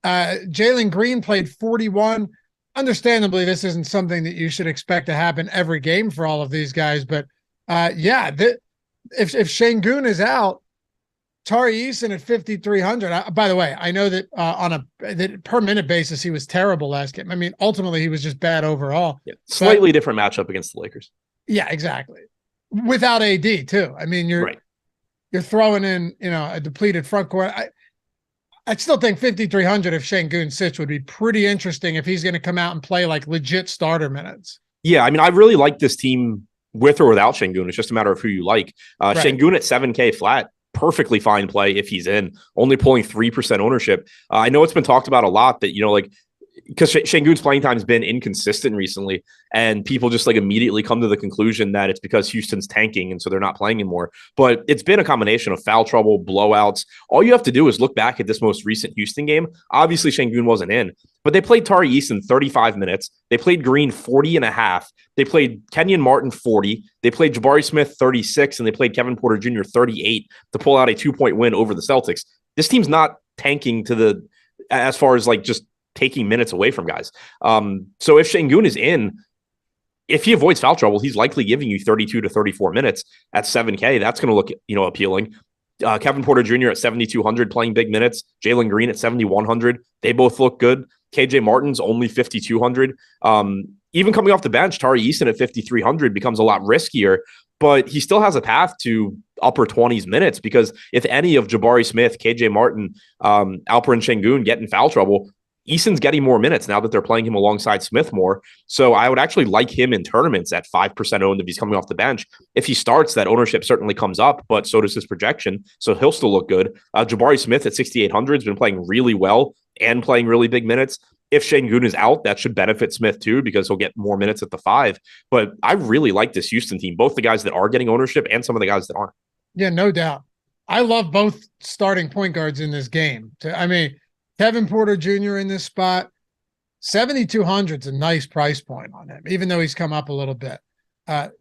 Jalen Green played 41. Understandably, this isn't something that you should expect to happen every game for all of these guys. But if Şengün is out, Tari Eason at 5,300. By the way, I know that on a per minute basis, he was terrible last game. I mean, ultimately, he was just bad overall. Yeah, slightly different matchup against the Lakers. Yeah, exactly. Without AD too. I mean, you're throwing in a depleted front court. I still think 5,300 if Şengün sits would be pretty interesting if he's going to come out and play like legit starter minutes. Yeah, I mean, I really like this team with or without Şengün. It's just a matter of who you like. Şengün at 7K flat. Perfectly fine play if he's in, only pulling 3% ownership. I know it's been talked about a lot that, because Şengün's playing time has been inconsistent recently, and people just like immediately come to the conclusion that it's because Houston's tanking and so they're not playing anymore. But it's been a combination of foul trouble, blowouts. All you have to do is look back at this most recent Houston game. Obviously, Şengün wasn't in, but they played Tari Eason 35 minutes. They played Green 40 and a half. They played Kenyon Martin 40. They played Jabari Smith 36, and they played Kevin Porter Jr. 38 to pull out a 2-point win over the Celtics. This team's not tanking as far as like just taking minutes away from guys. So if Şengün is in, if he avoids foul trouble, he's likely giving you 32 to 34 minutes at 7K. That's going to look, appealing. Kevin Porter Jr. at 7,200 playing big minutes. Jalen Green at 7,100. They both look good. KJ Martin's only 5,200. Even coming off the bench, Tari Eason at 5,300 becomes a lot riskier, but he still has a path to upper 20s minutes because if any of Jabari Smith, KJ Martin, Alperen Şengün get in foul trouble, Eason's getting more minutes now that they're playing him alongside Smith more. So I would actually like him in tournaments at 5% owned if he's coming off the bench. If he starts, that ownership certainly comes up, but so does his projection. So he'll still look good. Jabari Smith at 6,800 has been playing really well and playing really big minutes. If Şengün is out, that should benefit Smith too, because he'll get more minutes at the 5. But I really like this Houston team, both the guys that are getting ownership and some of the guys that aren't. Yeah, no doubt. I love both starting point guards in this game. I mean, Kevin Porter Jr. in this spot, 7,200 is a nice price point on him, even though he's come up a little bit. The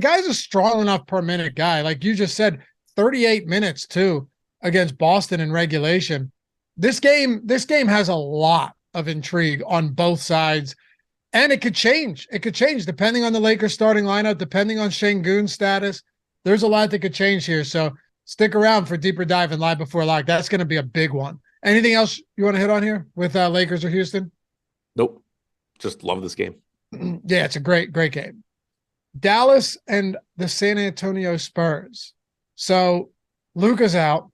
guy's a strong enough per minute guy. Like you just said, 38 minutes too against Boston in regulation. This game has a lot of intrigue on both sides, and it could change. It could change depending on the Lakers starting lineup, depending on Şengün's status. There's a lot that could change here. So stick around for deeper dive and live before lock. That's going to be a big one. Anything else you want to hit on here with Lakers or Houston? Nope. Just love this game. Yeah, it's a great game. Dallas and the San Antonio Spurs. So Luka's out.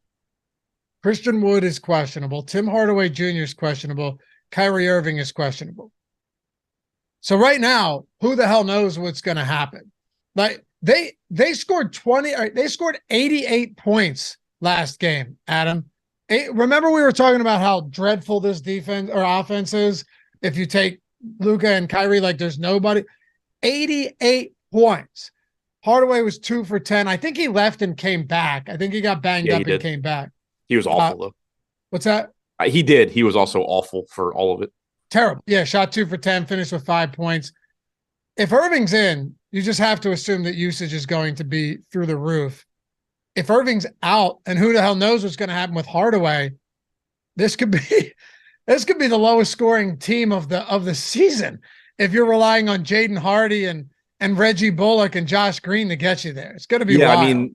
Christian Wood is questionable. Tim Hardaway Jr. is questionable. Kyrie Irving is questionable. So right now, who the hell knows what's going to happen? Like they scored 88 points last game, Adam. Remember we were talking about how dreadful this defense or offense is if you take Luka and Kyrie, like there's nobody. 88 points. Hardaway was 2 for 10. I think he left and came back. I think he got banged up and came back. He was awful, though. What's that? He did. He was also awful for all of it. Terrible. Yeah, shot 2 for 10, finished with 5 points. If Irving's in, you just have to assume that usage is going to be through the roof. If Irving's out, and who the hell knows what's going to happen with Hardaway, this could be the lowest scoring team of the season if you're relying on Jaden Hardy and Reggie Bullock and Josh Green to get you there. It's going to be wild. I mean,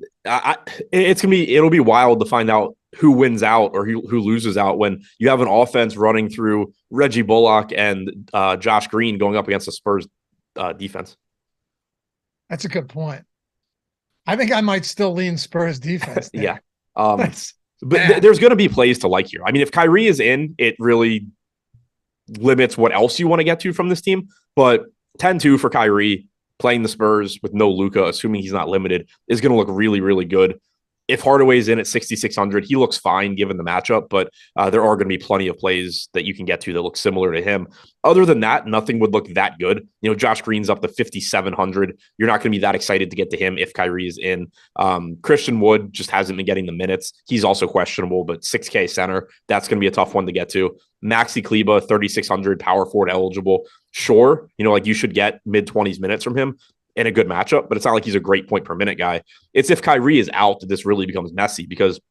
it'll be wild to find out who wins out or who loses out when you have an offense running through Reggie Bullock and Josh Green going up against the Spurs defense. That's a good point. I think I might still lean Spurs defense. Yeah. There's going to be plays to like here. I mean, if Kyrie is in, it really limits what else you want to get to from this team. But 10-2 for Kyrie playing the Spurs with no Luka, assuming he's not limited, is going to look really, really good. If Hardaway's in at 6,600, he looks fine given the matchup, but there are going to be plenty of plays that you can get to that look similar to him. Other than that, nothing would look that good. You know, Josh Green's up to 5,700. You're not going to be that excited to get to him if Kyrie is in. Christian Wood just hasn't been getting the minutes. He's also questionable, but 6K center, that's going to be a tough one to get to. Maxi Kleber, 3,600, power forward eligible. Sure, you know, like you should get mid-20s minutes from him in a good matchup, but it's not like he's a great point per minute guy. It's if Kyrie is out that this really becomes messy because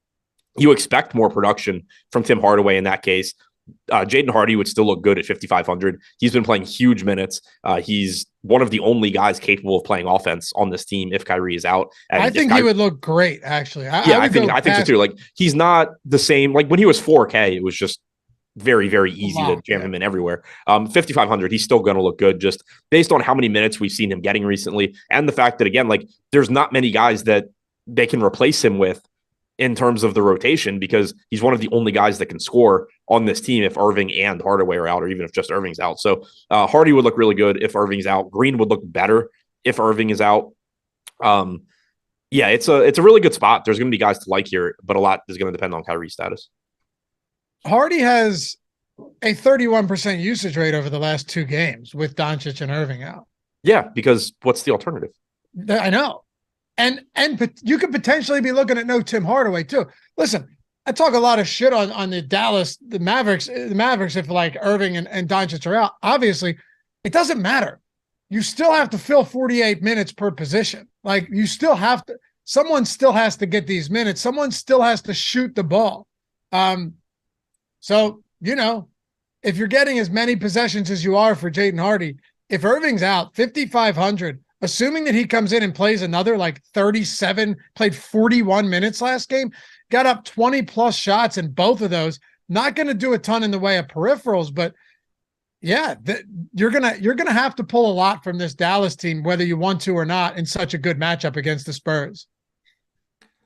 you expect more production from Tim Hardaway in that case. Jaden Hardy would still look good at 5,500. He's been playing huge minutes. He's one of the only guys capable of playing offense on this team if Kyrie is out. And I think he would look great, actually. I think so too. Like he's not the same. Like when he was 4K, it was just very, very easy to jam him in everywhere. 5,500, he's still going to look good just based on how many minutes we've seen him getting recently. And the fact that, again, like there's not many guys that they can replace him with in terms of the rotation because he's one of the only guys that can score on this team if Irving and Hardaway are out or even if just Irving's out. So Hardy would look really good if Irving's out. Green would look better if Irving is out. Yeah, it's a really good spot. There's going to be guys to like here, but a lot is going to depend on Kyrie's status. Hardy has a 31% usage rate over the last 2 games with Doncic and Irving out. Yeah, because what's the alternative? I know. And you could potentially be looking at no Tim Hardaway too. Listen, I talk a lot of shit on the Mavericks if like Irving and Doncic are out. Obviously, it doesn't matter. You still have to fill 48 minutes per position. Like you still have to, someone still has to get these minutes. Someone still has to shoot the ball. So, you know, if you're getting as many possessions as you are for Jaden Hardy, if Irving's out, 5,500, assuming that he comes in and plays another like 37, played 41 minutes last game, got up 20 plus shots in both of those, not going to do a ton in the way of peripherals, but yeah, you're going to have to pull a lot from this Dallas team, whether you want to or not, in such a good matchup against the Spurs.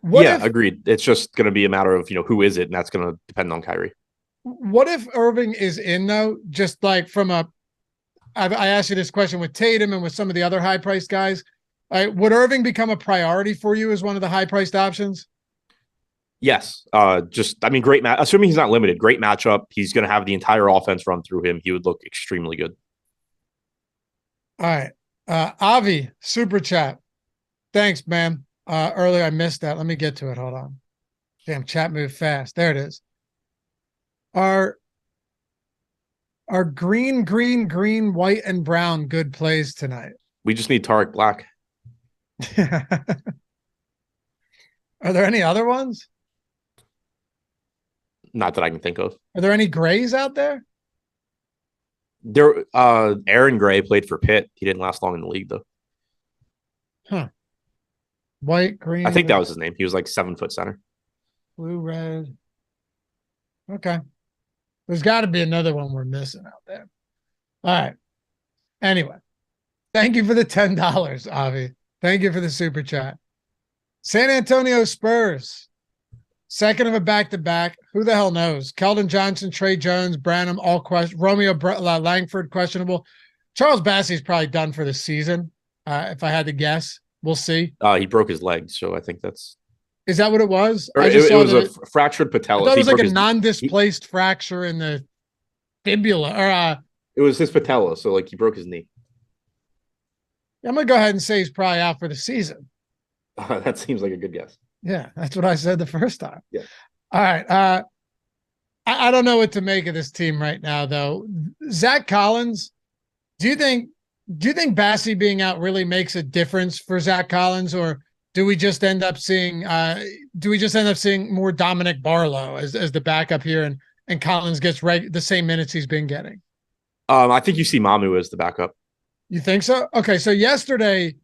Agreed. It's just going to be a matter of, you know, who is it? And that's going to depend on Kyrie. What if Irving is in though? Just like I asked you this question with Tatum and with some of the other high priced guys. Would Irving become a priority for you as one of the high priced options? Yes. Great match. Assuming he's not limited, great matchup. He's going to have the entire offense run through him. He would look extremely good. All right. Avi, super chat. Thanks, man. Earlier I missed that. Let me get to it. Hold on. Damn, chat moved fast. There it is. Are green, white, and brown good plays tonight? We just need Tarek Black. Are there any other ones? Not that I can think of. Are there any grays out there? Aaron Gray played for Pitt. He didn't last long in the league, though. Huh. White, green. I think that was his name. He was like 7-foot center. Blue, red. Okay. There's got to be another one we're missing out there. All right. Anyway, thank you for the $10, Avi. Thank you for the super chat. San Antonio Spurs. Second of a back-to-back. Who the hell knows? Keldon Johnson, Trey Jones, Branham, all question. Romeo Langford, questionable. Charles Bassey's probably done for the season, if I had to guess. We'll see. He broke his leg, so I think that's... Is that what it was? It was a fractured patella. I thought it was like a non-displaced fracture in the fibula. It was his patella, so like he broke his knee. I'm going to go ahead and say he's probably out for the season. That seems like a good guess. Yeah, that's what I said the first time. Yeah. All right. I don't know what to make of this team right now, though. Zach Collins, do you think Bassey being out really makes a difference for Zach Collins, or do we just end up seeing more Dominic Barlow as the backup here, and Collins gets the same minutes he's been getting? I think you see Mamu as the backup. You think so? Okay, so yesterday,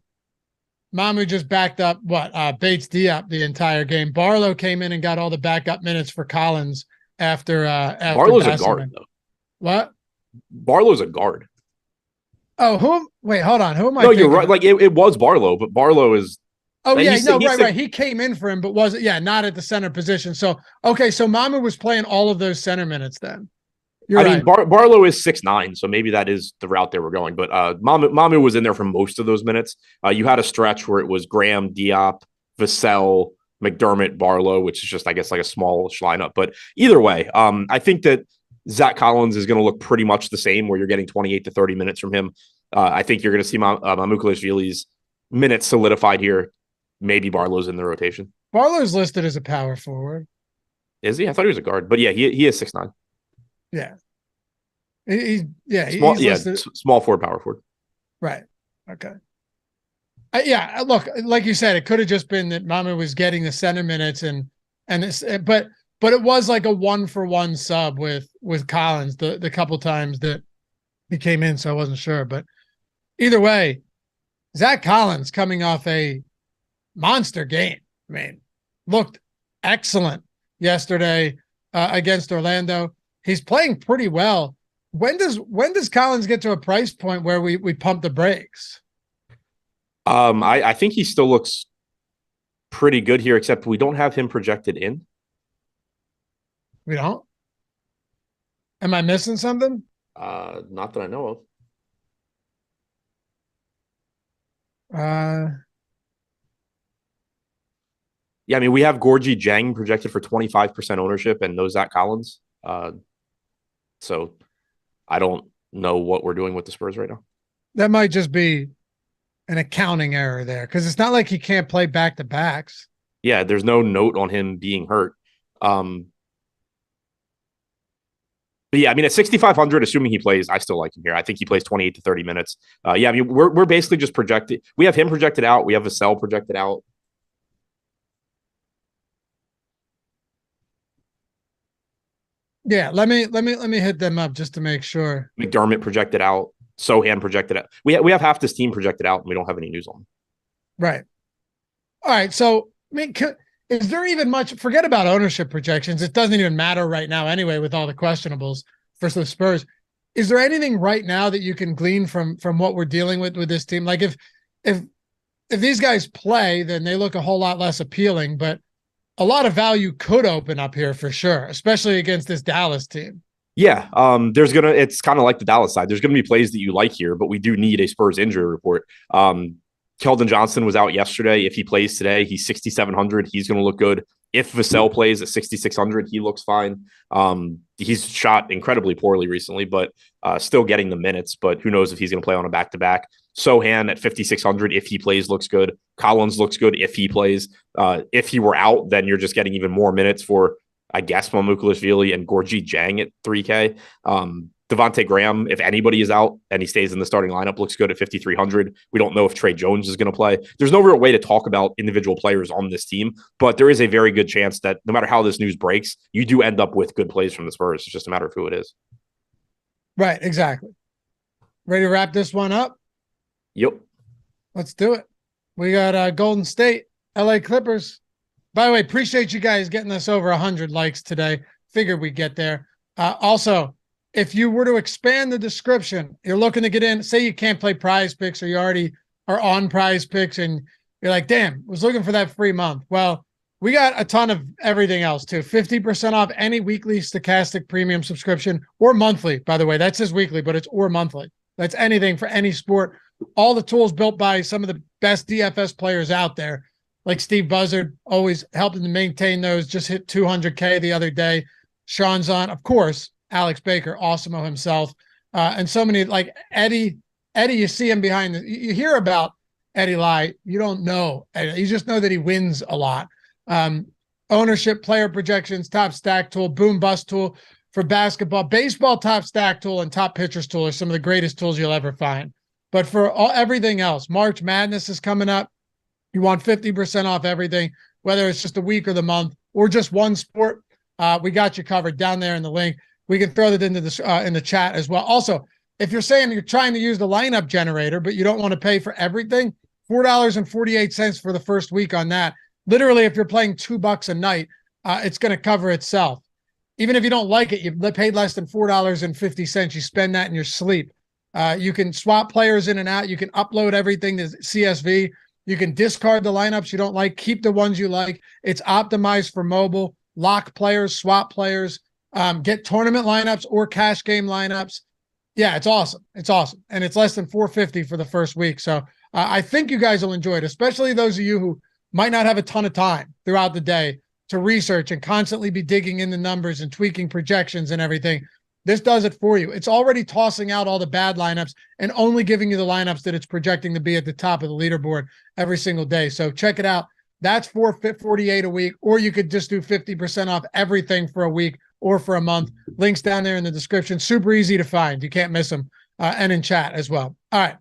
Mamu just backed up Bates Diop the entire game. Barlow came in and got all the backup minutes for Collins after Barlow's a guard, though. What? Barlow's a guard. Oh, wait, hold on. Who am I? No, you're right. Like it was Barlow, but Barlow is. Oh yeah, right. He came in for him, but wasn't not at the center position. So okay, so Mamu was playing all of those center minutes then. You're right. Barlow is 6'9", so maybe that is the route they were going. But Mamu was in there for most of those minutes. You had a stretch where it was Graham, Diop, Vassell, McDermott, Barlow, which is just, I guess, like a smallish lineup. But either way, I think that Zach Collins is going to look pretty much the same, where you're getting 28 to 30 minutes from him. I think you're going to see Mamukelashvili's minutes solidified here. Maybe Barlow's in the rotation. Barlow's listed as a power forward. Is he? I thought he was a guard. But yeah, he is 6'9". Yeah. He's small forward, power forward. Right. Okay. Look, like you said, it could have just been that Mamu was getting the center minutes but it was like a 1-for-1 sub with Collins the couple times that he came in, so I wasn't sure. But either way, Zach Collins coming off a monster game. I mean, looked excellent yesterday against Orlando. He's playing pretty well. When does Collins get to a price point where we pump the brakes? I think he still looks pretty good here, except we don't have him projected in. We don't? Am I missing something? Not that I know of. Yeah, I mean, we have Gorgie Jang projected for 25% ownership and no Zach Collins. So I don't know what we're doing with the Spurs right now. That might just be an accounting error there, because it's not like he can't play back-to-backs. Yeah, there's no note on him being hurt. But yeah, I mean, at 6,500, assuming he plays, I still like him here. I think he plays 28 to 30 minutes. Yeah, I mean, we're basically just projected. We have him projected out. We have Vassell projected out. Yeah, let me hit them up just to make sure. McDermott projected out. Sohan projected out. We have half this team projected out, and we don't have any news on them. Right. All right. So, I mean, is there even much? Forget about ownership projections. It doesn't even matter right now anyway with all the questionables for the Spurs. Is there anything right now that you can glean from what we're dealing with this team? Like if these guys play, then they look a whole lot less appealing. But a lot of value could open up here for sure, especially against this Dallas team. Yeah, it's kind of like the Dallas side. There's gonna be plays that you like here, but we do need a Spurs injury report. Keldon Johnson was out yesterday. If he plays today, he's 6,700. He's going to look good. If Vassell plays at 6,600, he looks fine. He's shot incredibly poorly recently, but still getting the minutes. But who knows if he's going to play on a back-to-back. Sohan at 5,600, if he plays, looks good. Collins looks good if he plays. If he were out, then you're just getting even more minutes for, I guess, Mamukelashvili and Gorgui Dieng at 3K. Devontae Graham, if anybody is out and he stays in the starting lineup, looks good at 5,300. We don't know if Trey Jones is going to play. There's no real way to talk about individual players on this team, but there is a very good chance that no matter how this news breaks, you do end up with good plays from the Spurs. It's just a matter of who it is. Right, exactly. Ready to wrap this one up? Yep. Let's do it. We got Golden State, LA Clippers. By the way, appreciate you guys getting us over 100 likes today. Figured we'd get there. Also, if you were to expand the description, you're looking to get in, say you can't play PrizePicks or you already are on PrizePicks and you're like, damn, was looking for that free month. Well, we got a ton of everything else too. 50% off any weekly Stokastic premium subscription or monthly, by the way. That says weekly, but it's or monthly. That's anything for any sport. All the tools built by some of the best DFS players out there, like Steve Buzzard, always helping to maintain those. Just hit 200K the other day. Sean's on, of course, Alex Baker, Awesemo himself, and so many, like Eddie, you see him behind you hear about Eddie Lai. You don't know Eddie. You just know that he wins a lot. Ownership, player projections, top stack tool, boom bust tool for basketball, baseball, top stack tool, and top pitchers tool are some of the greatest tools you'll ever find. But for everything else, March Madness is coming up. You want 50% off everything, whether it's just a week or the month or just one sport. We got you covered down there in the link. We can throw that into in the chat as well. Also, if you're saying you're trying to use the lineup generator, but you don't want to pay for everything, $4.48 for the first week on that. Literally, if you're playing $2 a night, it's going to cover itself. Even if you don't like it, you've paid less than $4.50. You spend that in your sleep. You can swap players in and out. You can upload everything to CSV. You can discard the lineups you don't like, keep the ones you like. It's optimized for mobile, lock players, swap players. Get tournament lineups or cash game lineups. Yeah, it's awesome. It's awesome. And it's less than $4.50 for the first week. So I think you guys will enjoy it, especially those of you who might not have a ton of time throughout the day to research and constantly be digging in the numbers and tweaking projections and everything. This does it for you. It's already tossing out all the bad lineups and only giving you the lineups that it's projecting to be at the top of the leaderboard every single day. So check it out. That's $4.48 a week, or you could just do 50% off everything for a week or for a month. Links down there in the description. Super easy to find. You can't miss them. And in chat as well. All right,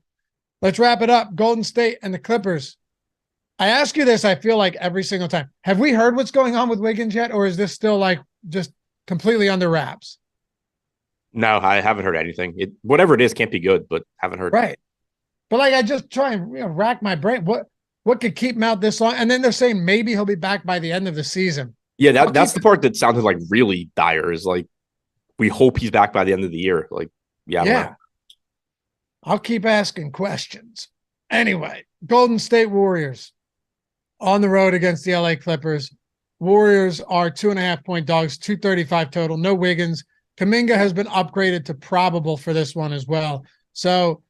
let's wrap it up. Golden State and the Clippers. I ask you this, I feel like every single time. Have we heard what's going on with Wiggins yet, or is this still like just completely under wraps? No, I haven't heard anything. Whatever it is can't be good, but haven't heard. Right. But like I just try and rack my brain. What could keep him out this long? And then they're saying maybe he'll be back by the end of the season. Yeah, that's the part that sounded like really dire is like, we hope he's back by the end of the year. Like, yeah. I don't know. I'll keep asking questions. Anyway, Golden State Warriors on the road against the LA Clippers. Warriors are 2.5-point dogs, 235 total. No Wiggins. Kuminga has been upgraded to probable for this one as well. So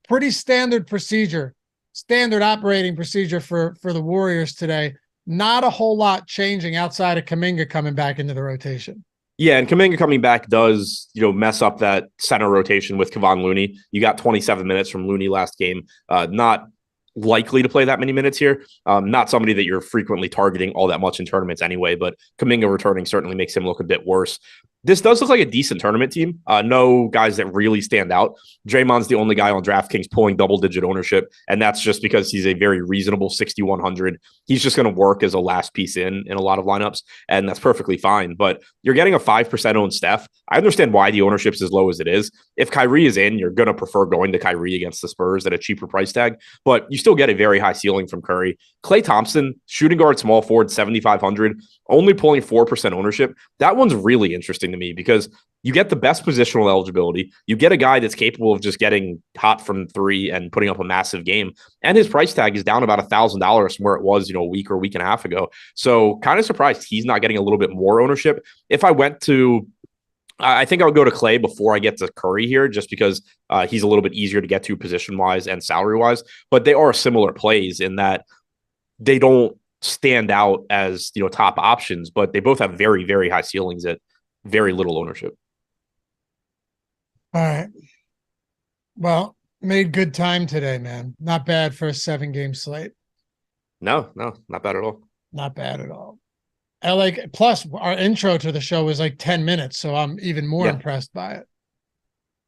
pretty standard procedure, standard operating procedure for the Warriors today. Not a whole lot changing outside of Kuminga coming back into the rotation. Yeah, and Kuminga coming back does, mess up that center rotation with Kevon Looney. You got 27 minutes from Looney last game. Not likely to play that many minutes here. Not somebody that you're frequently targeting all that much in tournaments anyway, but Kuminga returning certainly makes him look a bit worse. This does look like a decent tournament team. No guys that really stand out. Draymond's the only guy on DraftKings pulling double-digit ownership, and that's just because he's a very reasonable 6,100. He's just going to work as a last piece in a lot of lineups, and that's perfectly fine. But you're getting a 5% owned Steph. I understand why the ownership's as low as it is. If Kyrie is in, you're going to prefer going to Kyrie against the Spurs at a cheaper price tag, but you still get a very high ceiling from Curry. Klay Thompson, shooting guard, small forward, 7,500, only pulling 4% ownership. That one's really interesting to me because You get the best positional eligibility. You get a guy that's capable of just getting hot from three and putting up a massive game. And his price tag is down about $1,000 from where it was, a week or a week and a half ago. So kind of surprised he's not getting a little bit more ownership. If I went to, I think I would go to Clay before I get to Curry here, just because he's a little bit easier to get to position-wise and salary-wise. But they are similar plays in that they don't stand out as, top options, but they both have very, very high ceilings at very little ownership. All right. Well, made good time today, man. Not bad for a 7-game slate. No, not bad at all. Not bad at all. Plus our intro to the show was like 10 minutes, so I'm even more impressed by it.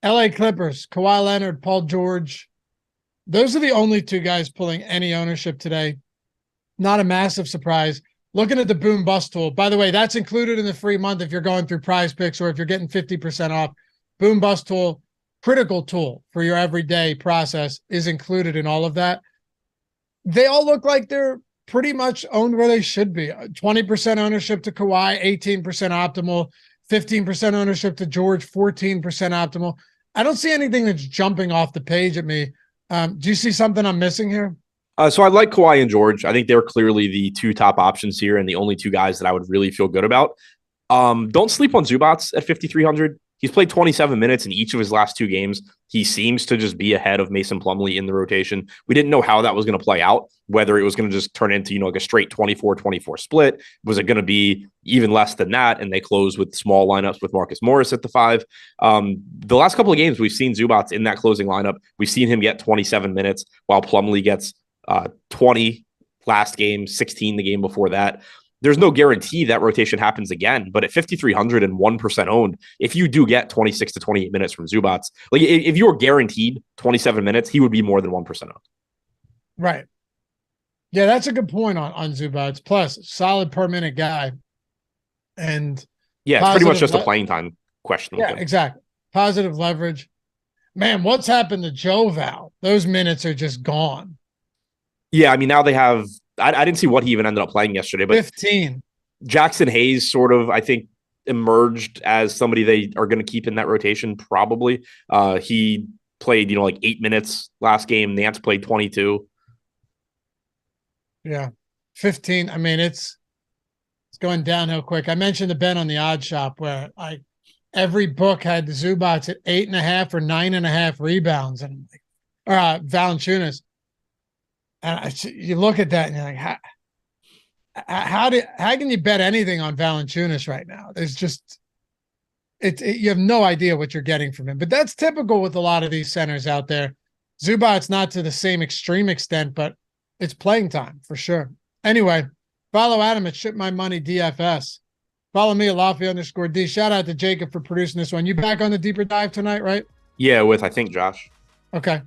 LA Clippers, Kawhi Leonard, Paul George. Those are the only two guys pulling any ownership today. Not a massive surprise. Looking at the boom bust tool. By the way, that's included in the free month if you're going through PrizePicks or if you're getting 50% off. Boom bust tool, critical tool for your everyday process, is included in all of that. They all look like they're pretty much owned where they should be. 20% ownership to Kawhi, 18% optimal, 15% ownership to George, 14% optimal. I don't see anything that's jumping off the page at me. Do you see something I'm missing here? So I like Kawhi and George. I think they're clearly the two top options here and the only two guys that I would really feel good about. Don't sleep on Zubac at 5,300. He's played 27 minutes in each of his last two games. He seems to just be ahead of Mason Plumlee in the rotation. We didn't know how that was going to play out, whether it was going to just turn into, like a straight 24-24 split. Was it going to be even less than that? And they closed with small lineups with Marcus Morris at the 5. The last couple of games, we've seen Zubac in that closing lineup. We've seen him get 27 minutes while Plumlee gets 20 last game, 16 the game before that. There's no guarantee that rotation happens again, but at 5,300 and 1% owned, if you do get 26 to 28 minutes from Zubac, like if you were guaranteed 27 minutes, he would be more than 1% owned. Right. Yeah, that's a good point on Zubac. Plus, solid per minute guy. And yeah, it's pretty much just a playing time question. Yeah, exactly. Positive leverage. Man, what's happened to Joe Val? Those minutes are just gone. Yeah, I mean, now they have, I didn't see what he even ended up playing yesterday, but 15. Jackson Hayes sort of, I think, emerged as somebody they are going to keep in that rotation, probably. He played, like 8 minutes last game. Nance played 22. Yeah, 15. I mean, it's going downhill quick. I mentioned the Ben on the odd shop where every book had the Zubac at 8.5 or 9.5 rebounds, and Valanciunas. And you look at that and you're like, how can you bet anything on Valanciunas right now? There's just you have no idea what you're getting from him. But that's typical with a lot of these centers out there. Zubac's not to the same extreme extent, but it's playing time for sure. Anyway, follow Adam at Ship My Money DFS. Follow me at Lafayette_D. Shout out to Jacob for producing this one. You back on the deeper dive tonight, right? Yeah, with I think Josh. Okay.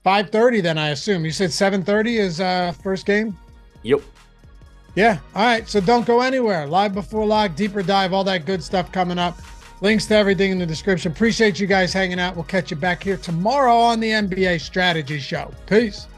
5:30 then, I assume. You said 7:30 is first game? Yep. Yeah. All right. So don't go anywhere. Live before lock, deeper dive, all that good stuff coming up. Links to everything in the description. Appreciate you guys hanging out. We'll catch you back here tomorrow on the NBA Strategy Show. Peace.